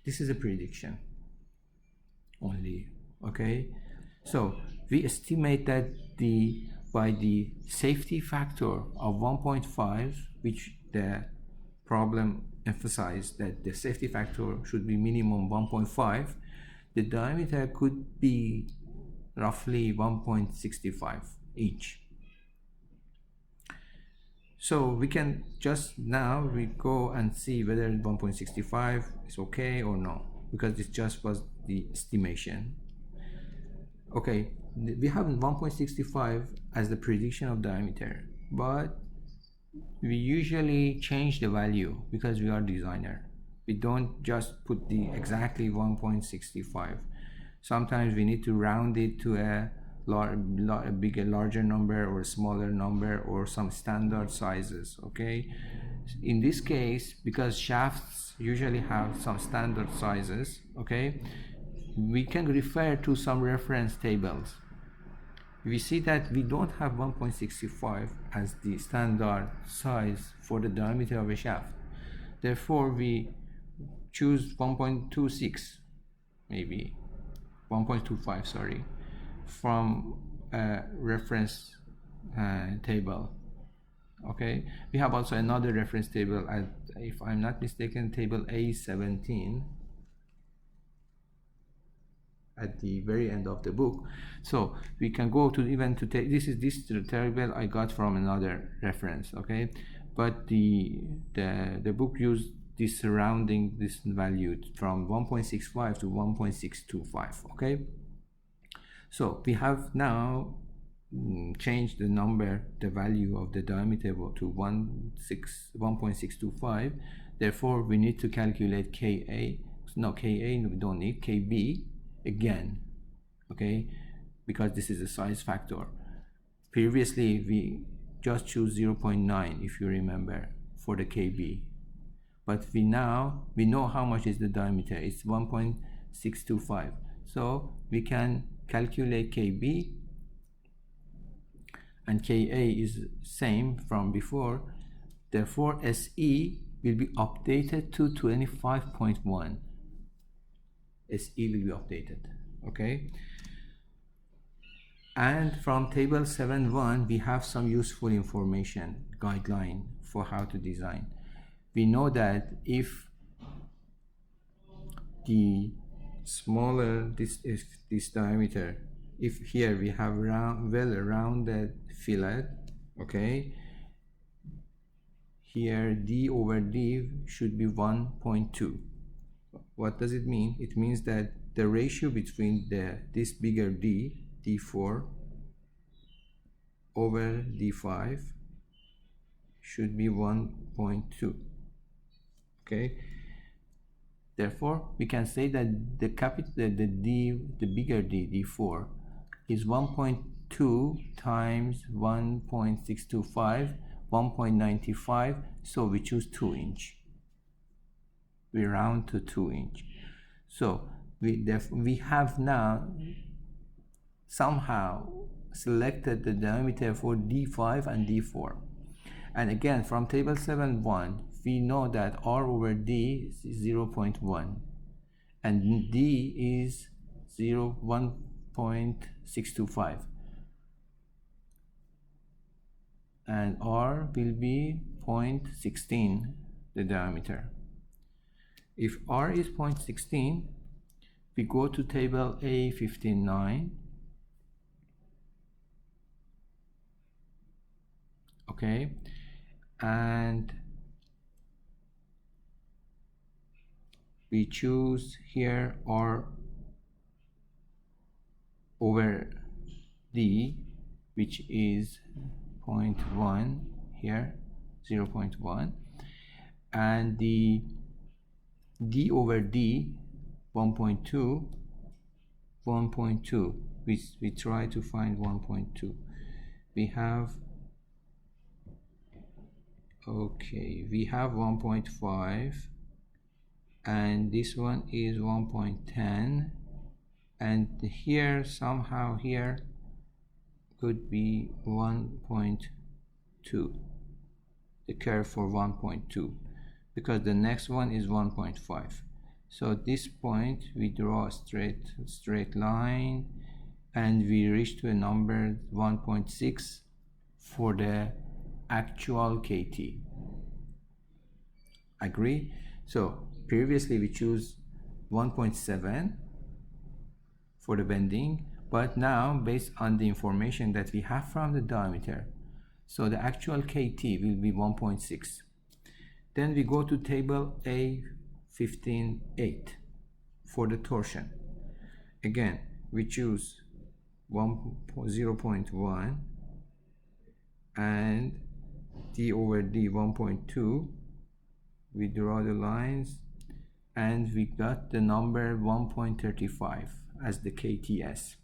This is a prediction only. Okay, so we estimate that by the safety factor of 1.5, which the problem emphasized that the safety factor should be minimum 1.5, the diameter could be roughly 1.65 each. So we can just now we go and see whether 1.65 is okay or no, because this just was the estimation. Okay, we have 1.65 as the prediction of diameter, but we usually change the value because we are designer. We don't just put the exactly 1.65. Sometimes we need to round it to a larger number or a smaller number or some standard sizes. Okay, in this case, because shafts usually have some standard sizes, okay, we can refer to some reference tables. We see that we don't have 1.65 as the standard size for the diameter of a shaft. Therefore, we choose 1.26, maybe 1.25, sorry, from a reference table. Okay, we have also another reference table at, if I'm not mistaken, table A17 at the very end of the book. So we can go to even to take this table I got from another reference. Okay, but the book used this surrounding this value from 1.65 to 1.625. Okay, so we have now changed the value of the diameter to 1.625. Therefore we need to calculate KA. No, KA we don't need. KB again, okay, because this is a size factor. Previously we just choose 0.9, if you remember, for the KB, but we know how much is the diameter. It's 1.625, so we can calculate KB and Ka is same from before. Therefore SE will be updated to 25.1. SE will be updated. Okay, and from table 7.1 we have some useful information guideline for how to design. We know that if the smaller this diameter, if here we have well-rounded fillet, okay, here D over D should be 1.2. What does it mean? It means that the ratio between this bigger D, D4 over D5 should be 1.2. Okay, therefore we can say that the bigger D, D4 is 1.2 times 1.625, 1.95, so we choose 2 inch. We round to 2 inch. So we have now somehow selected the diameter for D5 and D4. And again, from table 7.1, we know that R over D is 0.1 and D is 1.625 and R will be 0.16 the diameter. If R is 0.16, we go to table A59. Okay, and we choose here R over D, which is 0.1 here, 0.1, and the D over D 1.2, 1.2. We try to find 1.2. We have, okay, we have 1.5, and this one is 1.10, and here somehow here could be 1.2, the curve for 1.2, because the next one is 1.5. So at this point we draw a straight line and we reach to a number 1.6 for the actual KT. Agree? So previously we choose 1.7 for the bending, but now based on the information that we have from the diameter, so the actual KT will be 1.6. Then we go to table A15.8 for the torsion. Again, we choose 0.1 and D over D 1.2. We draw the lines and we got the number 1.35 as the KTS.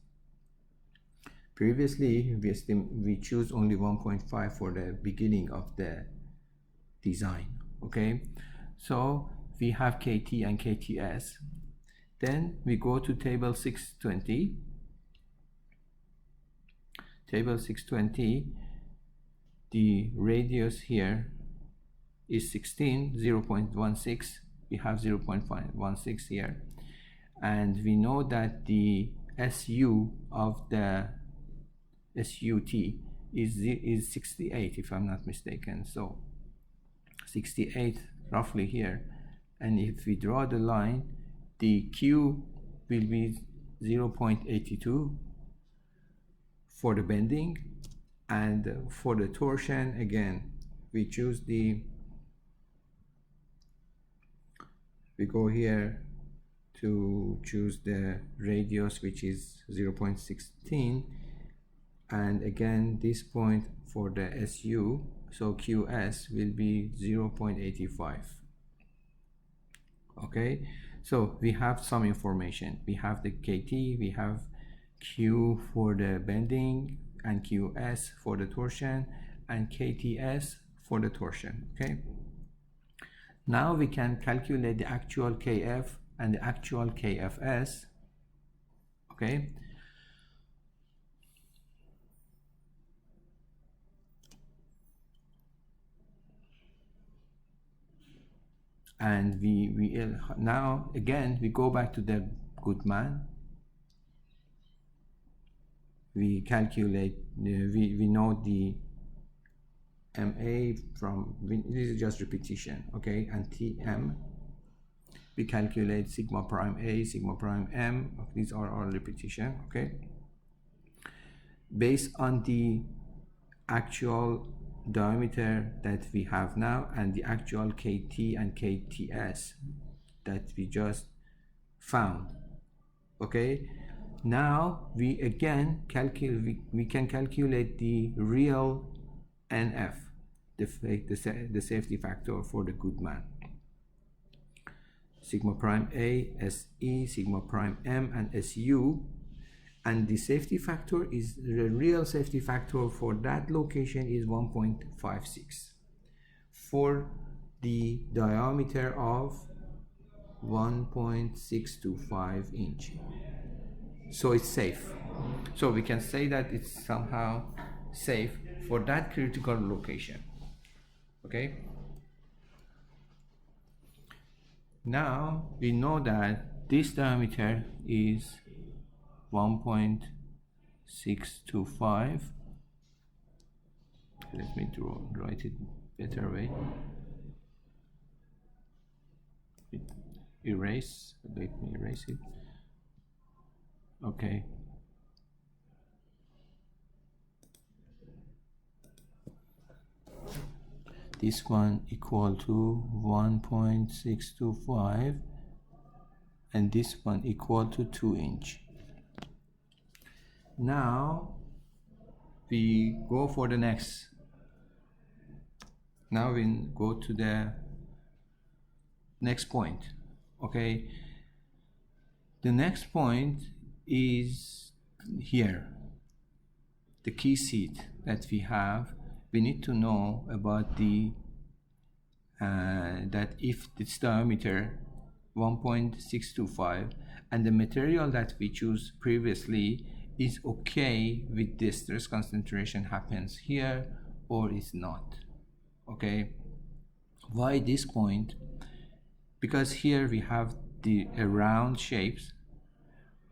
Previously we choose only 1.5 for the beginning of the design. Okay, so we have KT and KTS. Then we go to table 620. Table 620, the radius here is 16, 0.16. We have 0.16 here, and we know that the SU of the SUT is 68 if I'm not mistaken, so 68 roughly here. And if we draw the line, the Q will be 0.82 for the bending, and for the torsion again we choose we go here to choose the radius, which is 0.16, and again this point for the SU, so QS will be 0.85. Okay, so we have some information. We have the KT, we have Q for the bending, and QS for the torsion, and KTS for the torsion. Okay, now we can calculate the actual KF and the actual KFS. Okay, and we now again we go back to the Goodman. We calculate, we know the MA from, this is just repetition, okay, and TM. We calculate sigma prime A, sigma prime M. These are all repetition, okay. Based on the actual diameter that we have now and the actual KT and KTS that we just found, okay. Now we again calculate, we can calculate the real NF, the safety factor for the Goodman. Sigma prime A, SE, sigma prime M, and SU, and the safety factor is, the real safety factor for that location is 1.56 for the diameter of 1.625 inch. So it's safe. So we can say that it's somehow safe for that critical location, okay. Now we know that this diameter is 1.625. Let me write it better way. Erase, let me erase it. Okay. This one equal to 1.625 and this one equal to 2 inch. Now we go for the next. Now we go to the next point, okay. The next point is here, the key seat that we have. We need to know about the that if this diameter 1.625 and the material that we choose previously is okay with the stress concentration happens here or is not, okay. Why this point? Because here we have the round shapes,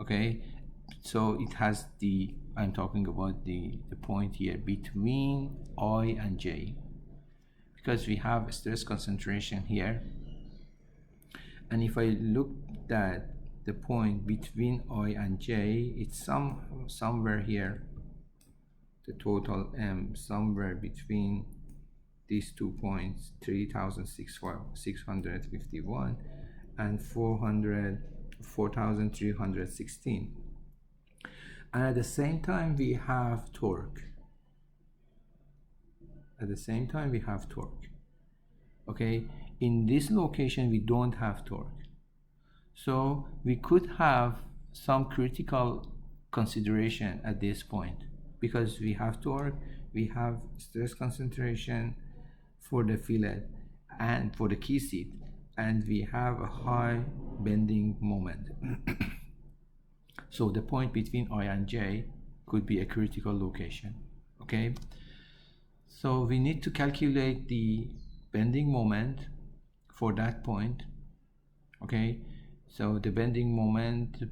okay. So it has the, I'm talking about the point here between I and J, because we have a stress concentration here, and if I look at the point between I and J, it's somewhere here, the total M somewhere between these 2 points, 3,651 and 4,316. And at the same time we have torque. At the same time we have torque, okay. In this location we don't have torque, so we could have some critical consideration at this point, because we have torque, we have stress concentration for the fillet and for the key seat, and we have a high bending moment. So the point between I and J could be a critical location, okay. So we need to calculate the bending moment for that point, okay. So the bending moment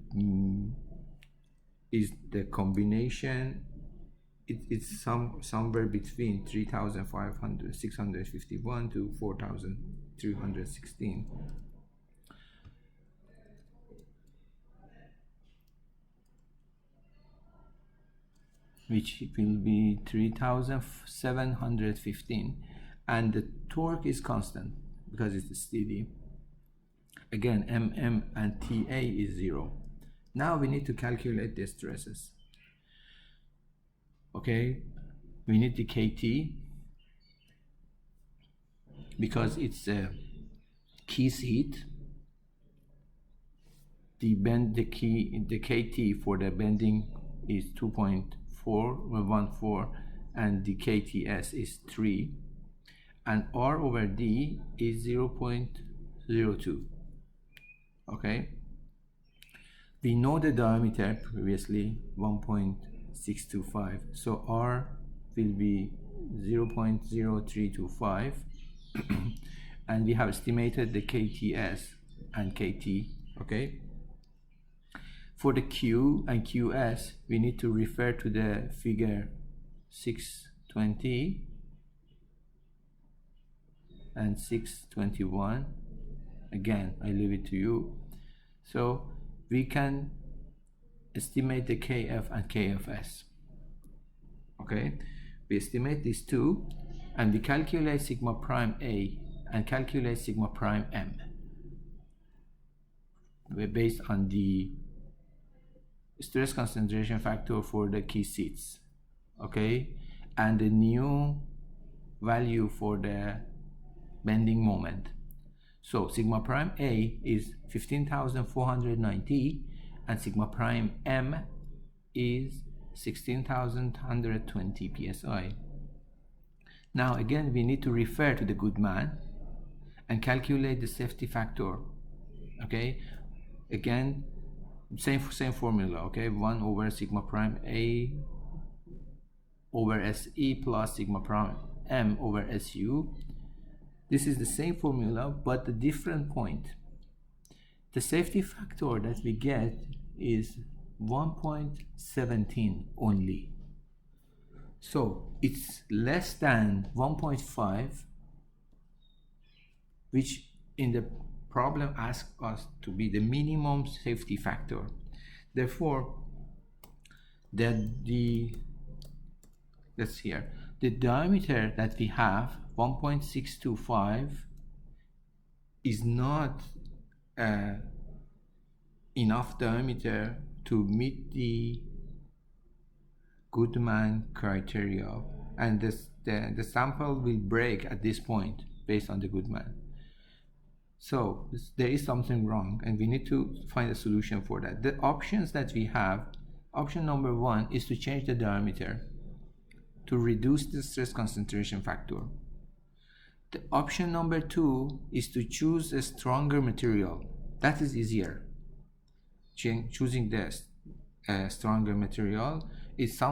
is the combination, it's somewhere between 3,651 to 4,316. Which will be 3,715, and the torque is constant because it's steady. Again, MM and TA is 0. Now we need to calculate the stresses, okay. We need the KT because it's a key seat. The KT for the bending is 2.414 and the KTS is 3, and R over D is 0.02, okay. We know the diameter previously 1.625, so R will be 0.0325 and we have estimated the KTS and KT. Okay, for the Q and QS we need to refer to the figure 620 and 621. Again, I leave it to you. So we can estimate the KF and KFS. Okay, we estimate these two and we calculate sigma prime A and calculate sigma prime M based on the stress concentration factor for the key seats. Okay, and the new value for the bending moment. So sigma prime A is 15,490 and sigma prime M is 16,120 psi. Now again we need to refer to the Goodman and calculate the safety factor. Okay, again same formula. Okay, 1 over sigma prime A over SE plus sigma prime M over SU. This is the same formula but the different point. The safety factor that we get is 1.17 only. So it's less than 1.5, which in the problem asks us to be the minimum safety factor. Therefore, the diameter that we have, 1.625, is not enough diameter to meet the Goodman criteria, and the sample will break at this point based on the Goodman. So there is something wrong and we need to find a solution for that. The options that we have, option number 1 is to change the diameter to reduce the stress concentration factor. The option number 2 is to choose a stronger material. That is easier. Choosing the stronger material is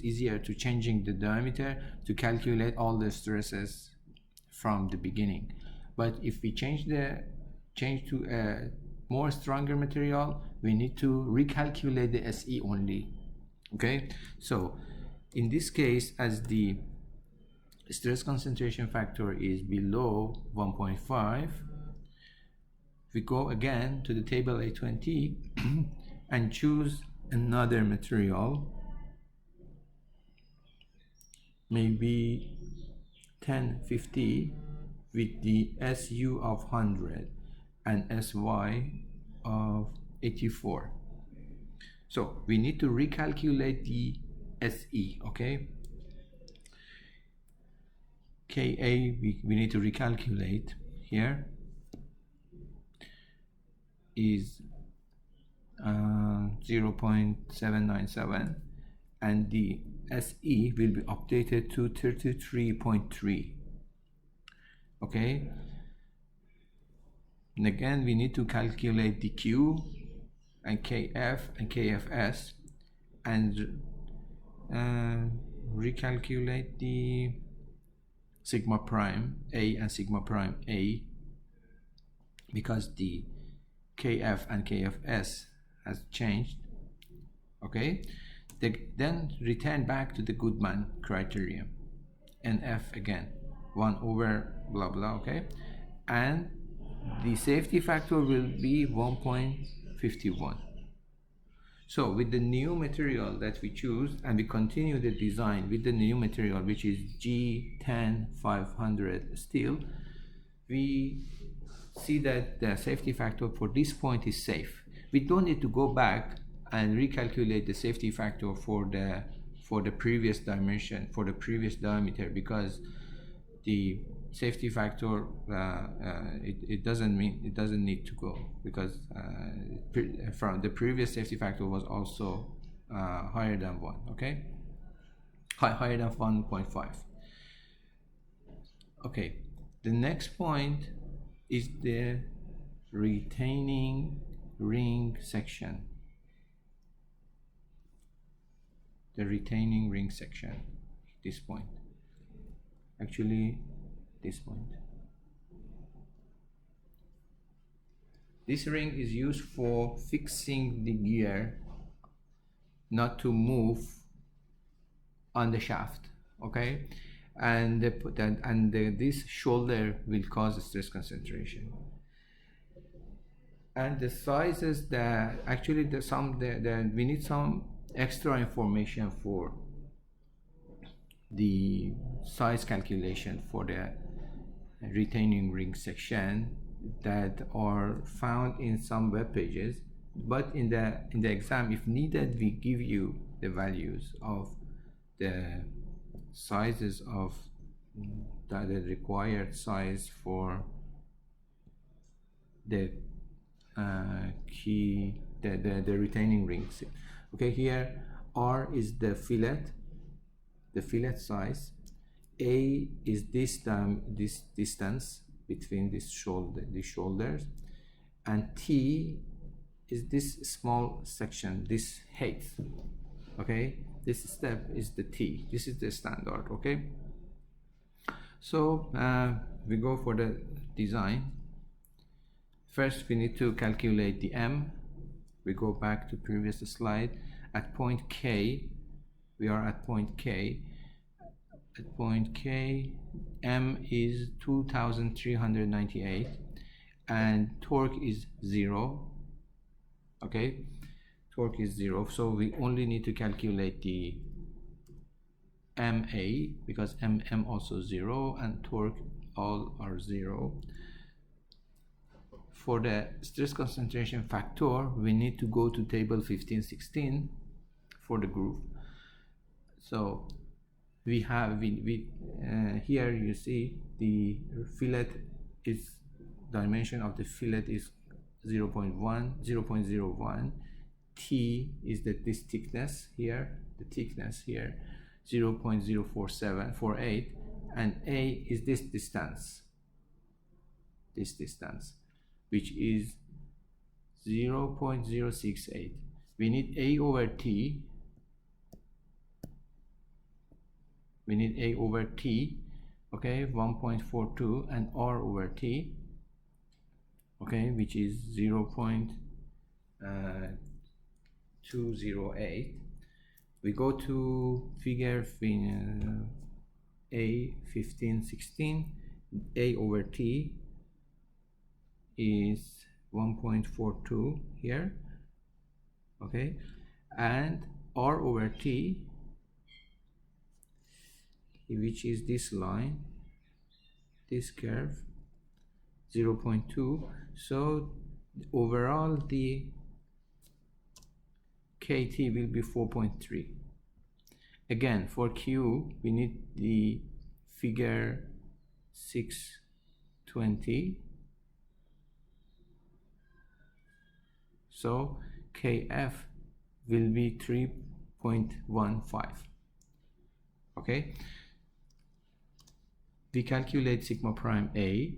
easier to changing the diameter to calculate all the stresses from the beginning. But if we change to a more stronger material, we need to recalculate the SE only. Okay, so in this case, as the stress concentration factor is below 1.5, we go again to the table A20 and choose another material, maybe 1050 with the SU of 100 and SY of 84. So we need to recalculate the SE. Okay, KA we need to recalculate here is 0.797 and the SE will be updated to 33.3. Okay, and again we need to calculate the Q and KF and KFS and recalculate the sigma prime A and sigma prime A, because the KF and KFS has changed. Okay, then return back to the Goodman criterion, NF again 1 over blah blah. Okay, and the safety factor will be 1.51. So with the new material that we choose, and we continue the design with the new material, which is G10500 steel, we see that the safety factor for this point is safe. We don't need to go back and recalculate the safety factor for the previous dimension, for the previous diameter, because the safety factor it doesn't need to go, because from the previous safety factor was also higher than 1. Okay, higher than 1.5. Okay, the next point is the retaining ring section. The retaining ring section, this point, actually this point. This ring is used for fixing the gear not to move on the shaft, okay? And this shoulder will cause stress concentration. And the sizes that actually we need some extra information for the size calculation for the retaining ring section that are found in some web pages, but in the exam, if needed, we give you the values of the sizes of the required size for the the retaining rings. Okay, here R is the fillet size, A is this distance between these shoulders, and T is this small section, this height. Okay, this step is the T. This is the standard. Okay, so we go for the design. First, we need to calculate the M. We go back to previous slide. At point K, we are at point K. At point K, M is 2,398 and torque is 0. Okay, torque is 0, so we only need to calculate the MA because MM also 0 and torque all are 0. For the stress concentration factor, we need to go to table 1516 for the groove. So we have here you see the fillet is dimension of the fillet is 0.01. T is this thickness here, 0.04748, and A is this distance, which is 0.068. We need A over T. Okay, 1.42, and R over T, okay, which is 0.208. We go to figure A1516. A over T is 1.42 here, okay, and R over T, which is this line, this curve, 0.2. so overall the KT will be 4.3. Again, for Q we need the figure 620, so KF will be 3.15. okay, we calculate sigma prime A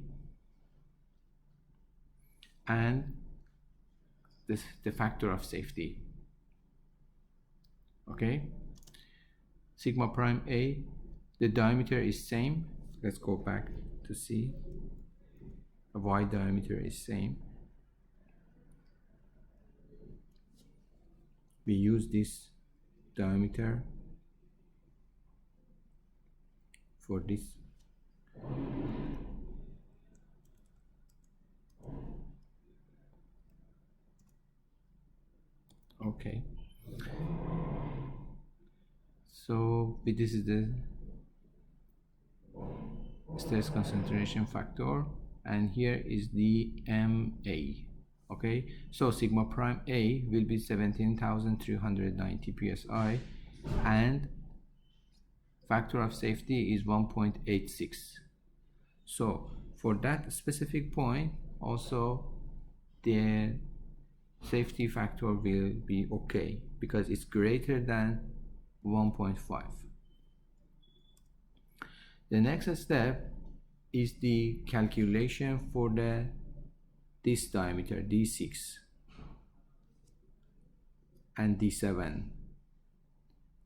and the factor of safety. Okay, sigma prime A, the diameter is same. Let's go back to see the Y diameter is same. We use this diameter for this. Okay, so this is the stress concentration factor, and here is the MA. Okay, so sigma prime A will be 17,390 psi, and factor of safety is 1.86. so for that specific point also the safety factor will be okay because it's greater than 1.5. The next step is the calculation for this diameter D6 and D7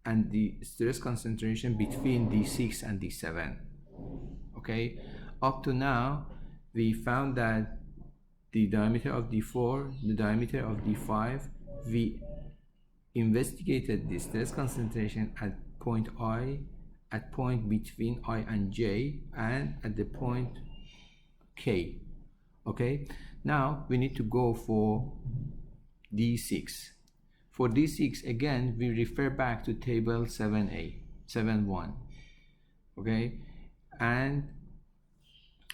and the stress concentration between D6 and D7. Okay, up to now we found that the diameter of D4, the diameter of D5. We investigated the stress concentration at point I, at point between I and J, and at the point K. Okay, now we need to go for D6. For D6, again, we refer back to table 7A, 7.1. Okay, and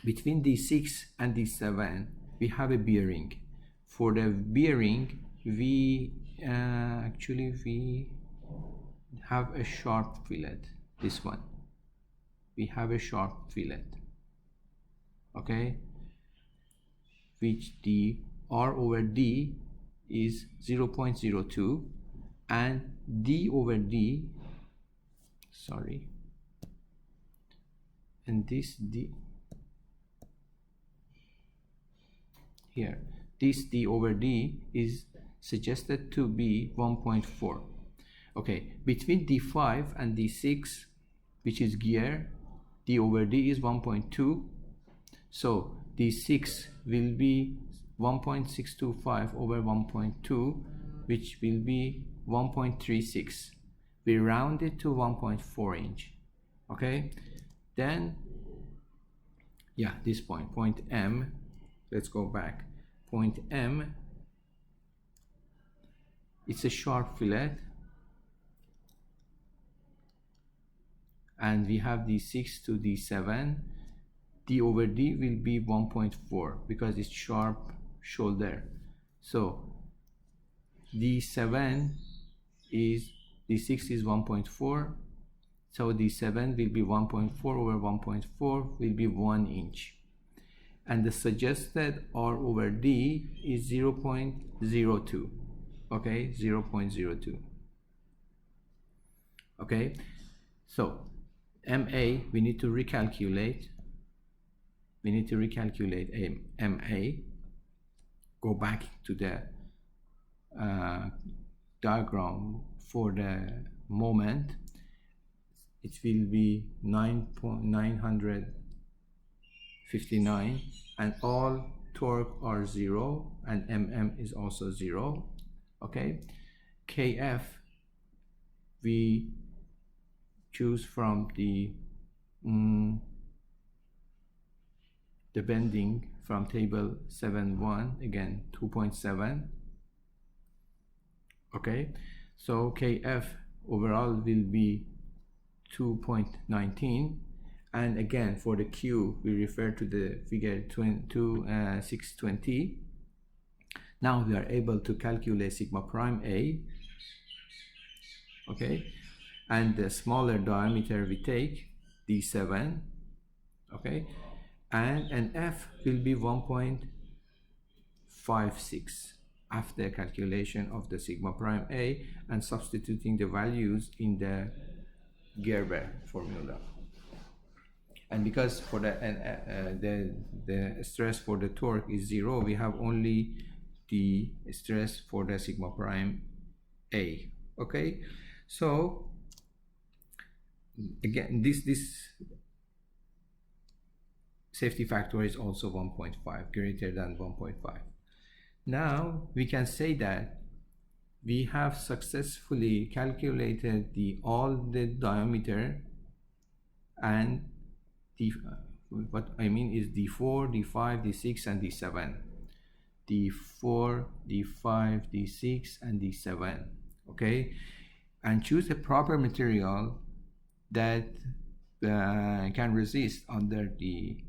between D6 and D7, we have a bearing. For the bearing, we have a sharp fillet. This one, we have a sharp fillet. Okay, which the R over D is 0.02, and D over D, sorry, and this D here, this D over D is suggested to be 1.4. Okay, between D5 and D6, which is gear, D over D is 1.2. So D6 will be 1.625 over 1.2, which will be 1.36. We round it to 1.4 inch. Okay, then yeah, this point M, let's go back. Point M, it's a sharp fillet, and we have D6 to D7. D over D will be 1.4 because it's sharp shoulder. So D7 is, D6 is 1.4, so D7 will be 1.4 over 1.4 will be 1 inch. And the suggested R over D is 0.02. Okay, 0.02. Okay, so MA, we need to recalculate. We need to recalculate MA. Go back to the diagram for the moment. It will be 9.959, and all torque are 0, and MM is also 0. Okay, KF we choose from the bending from table 7.1, again 2.7. Okay, so KF overall will be 2.19, and again for the Q we refer to the figure 620. Now we are able to calculate sigma prime A. Okay, and the smaller diameter we take, D7. Okay, and an F will be 1.56 after calculation of the sigma prime A and substituting the values in the Gerber formula. And because for the stress for the torque is 0, we have only the stress for the sigma prime A. Okay, so again this safety factor is also 1.5, greater than 1.5. Now we can say that we have successfully calculated all the diameter, and what I mean is D4, D5, D6 and D7. D4, D5, D6 and D7. Okay, and choose a proper material that can resist under the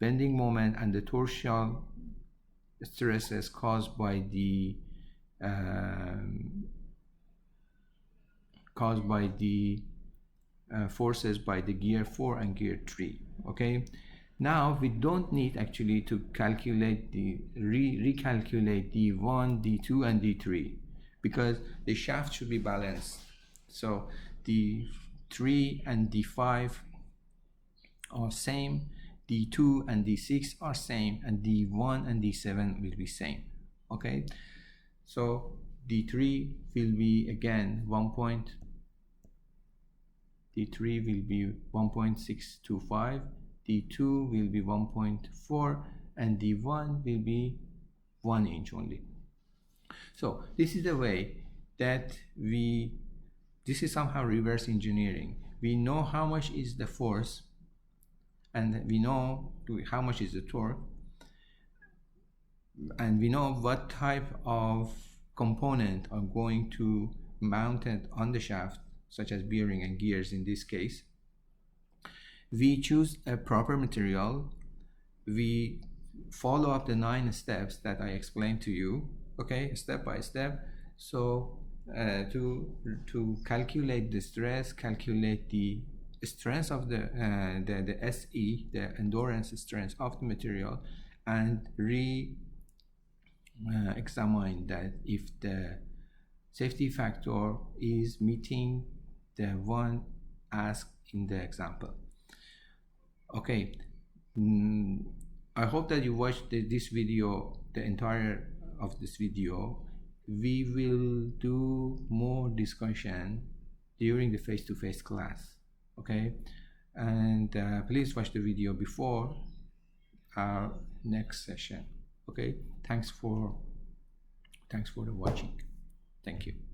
bending moment and the torsional stresses caused by the forces by the gear 4 and gear 3. Okay, now we don't need actually to calculate recalculate D1, D2 and D3 because the shaft should be balanced. So D3 and D5 are same, D2 and D6 are same, and D1 and D7 will be same. Okay, so D3 will be again D3 will be 1.625, D2 will be 1.4, and D1 will be 1 inch only. So this is the way that this is somehow reverse engineering. We know how much is the force and we know how much is the torque, and we know what type of component are going to mount it on the shaft, such as bearing and gears in this case. We choose a proper material. We follow up the 9 steps that I explained to you, okay, step by step. So to calculate the stress, calculate the strength of the SE, the endurance strength of the material, and examine that if the safety factor is meeting the one asked in the example. Okay, I hope that you watched this video, the entire of this video. We will do more discussion during the face-to-face class, okay? And please watch the video before our next session, okay? Thanks for the watching. Thank you.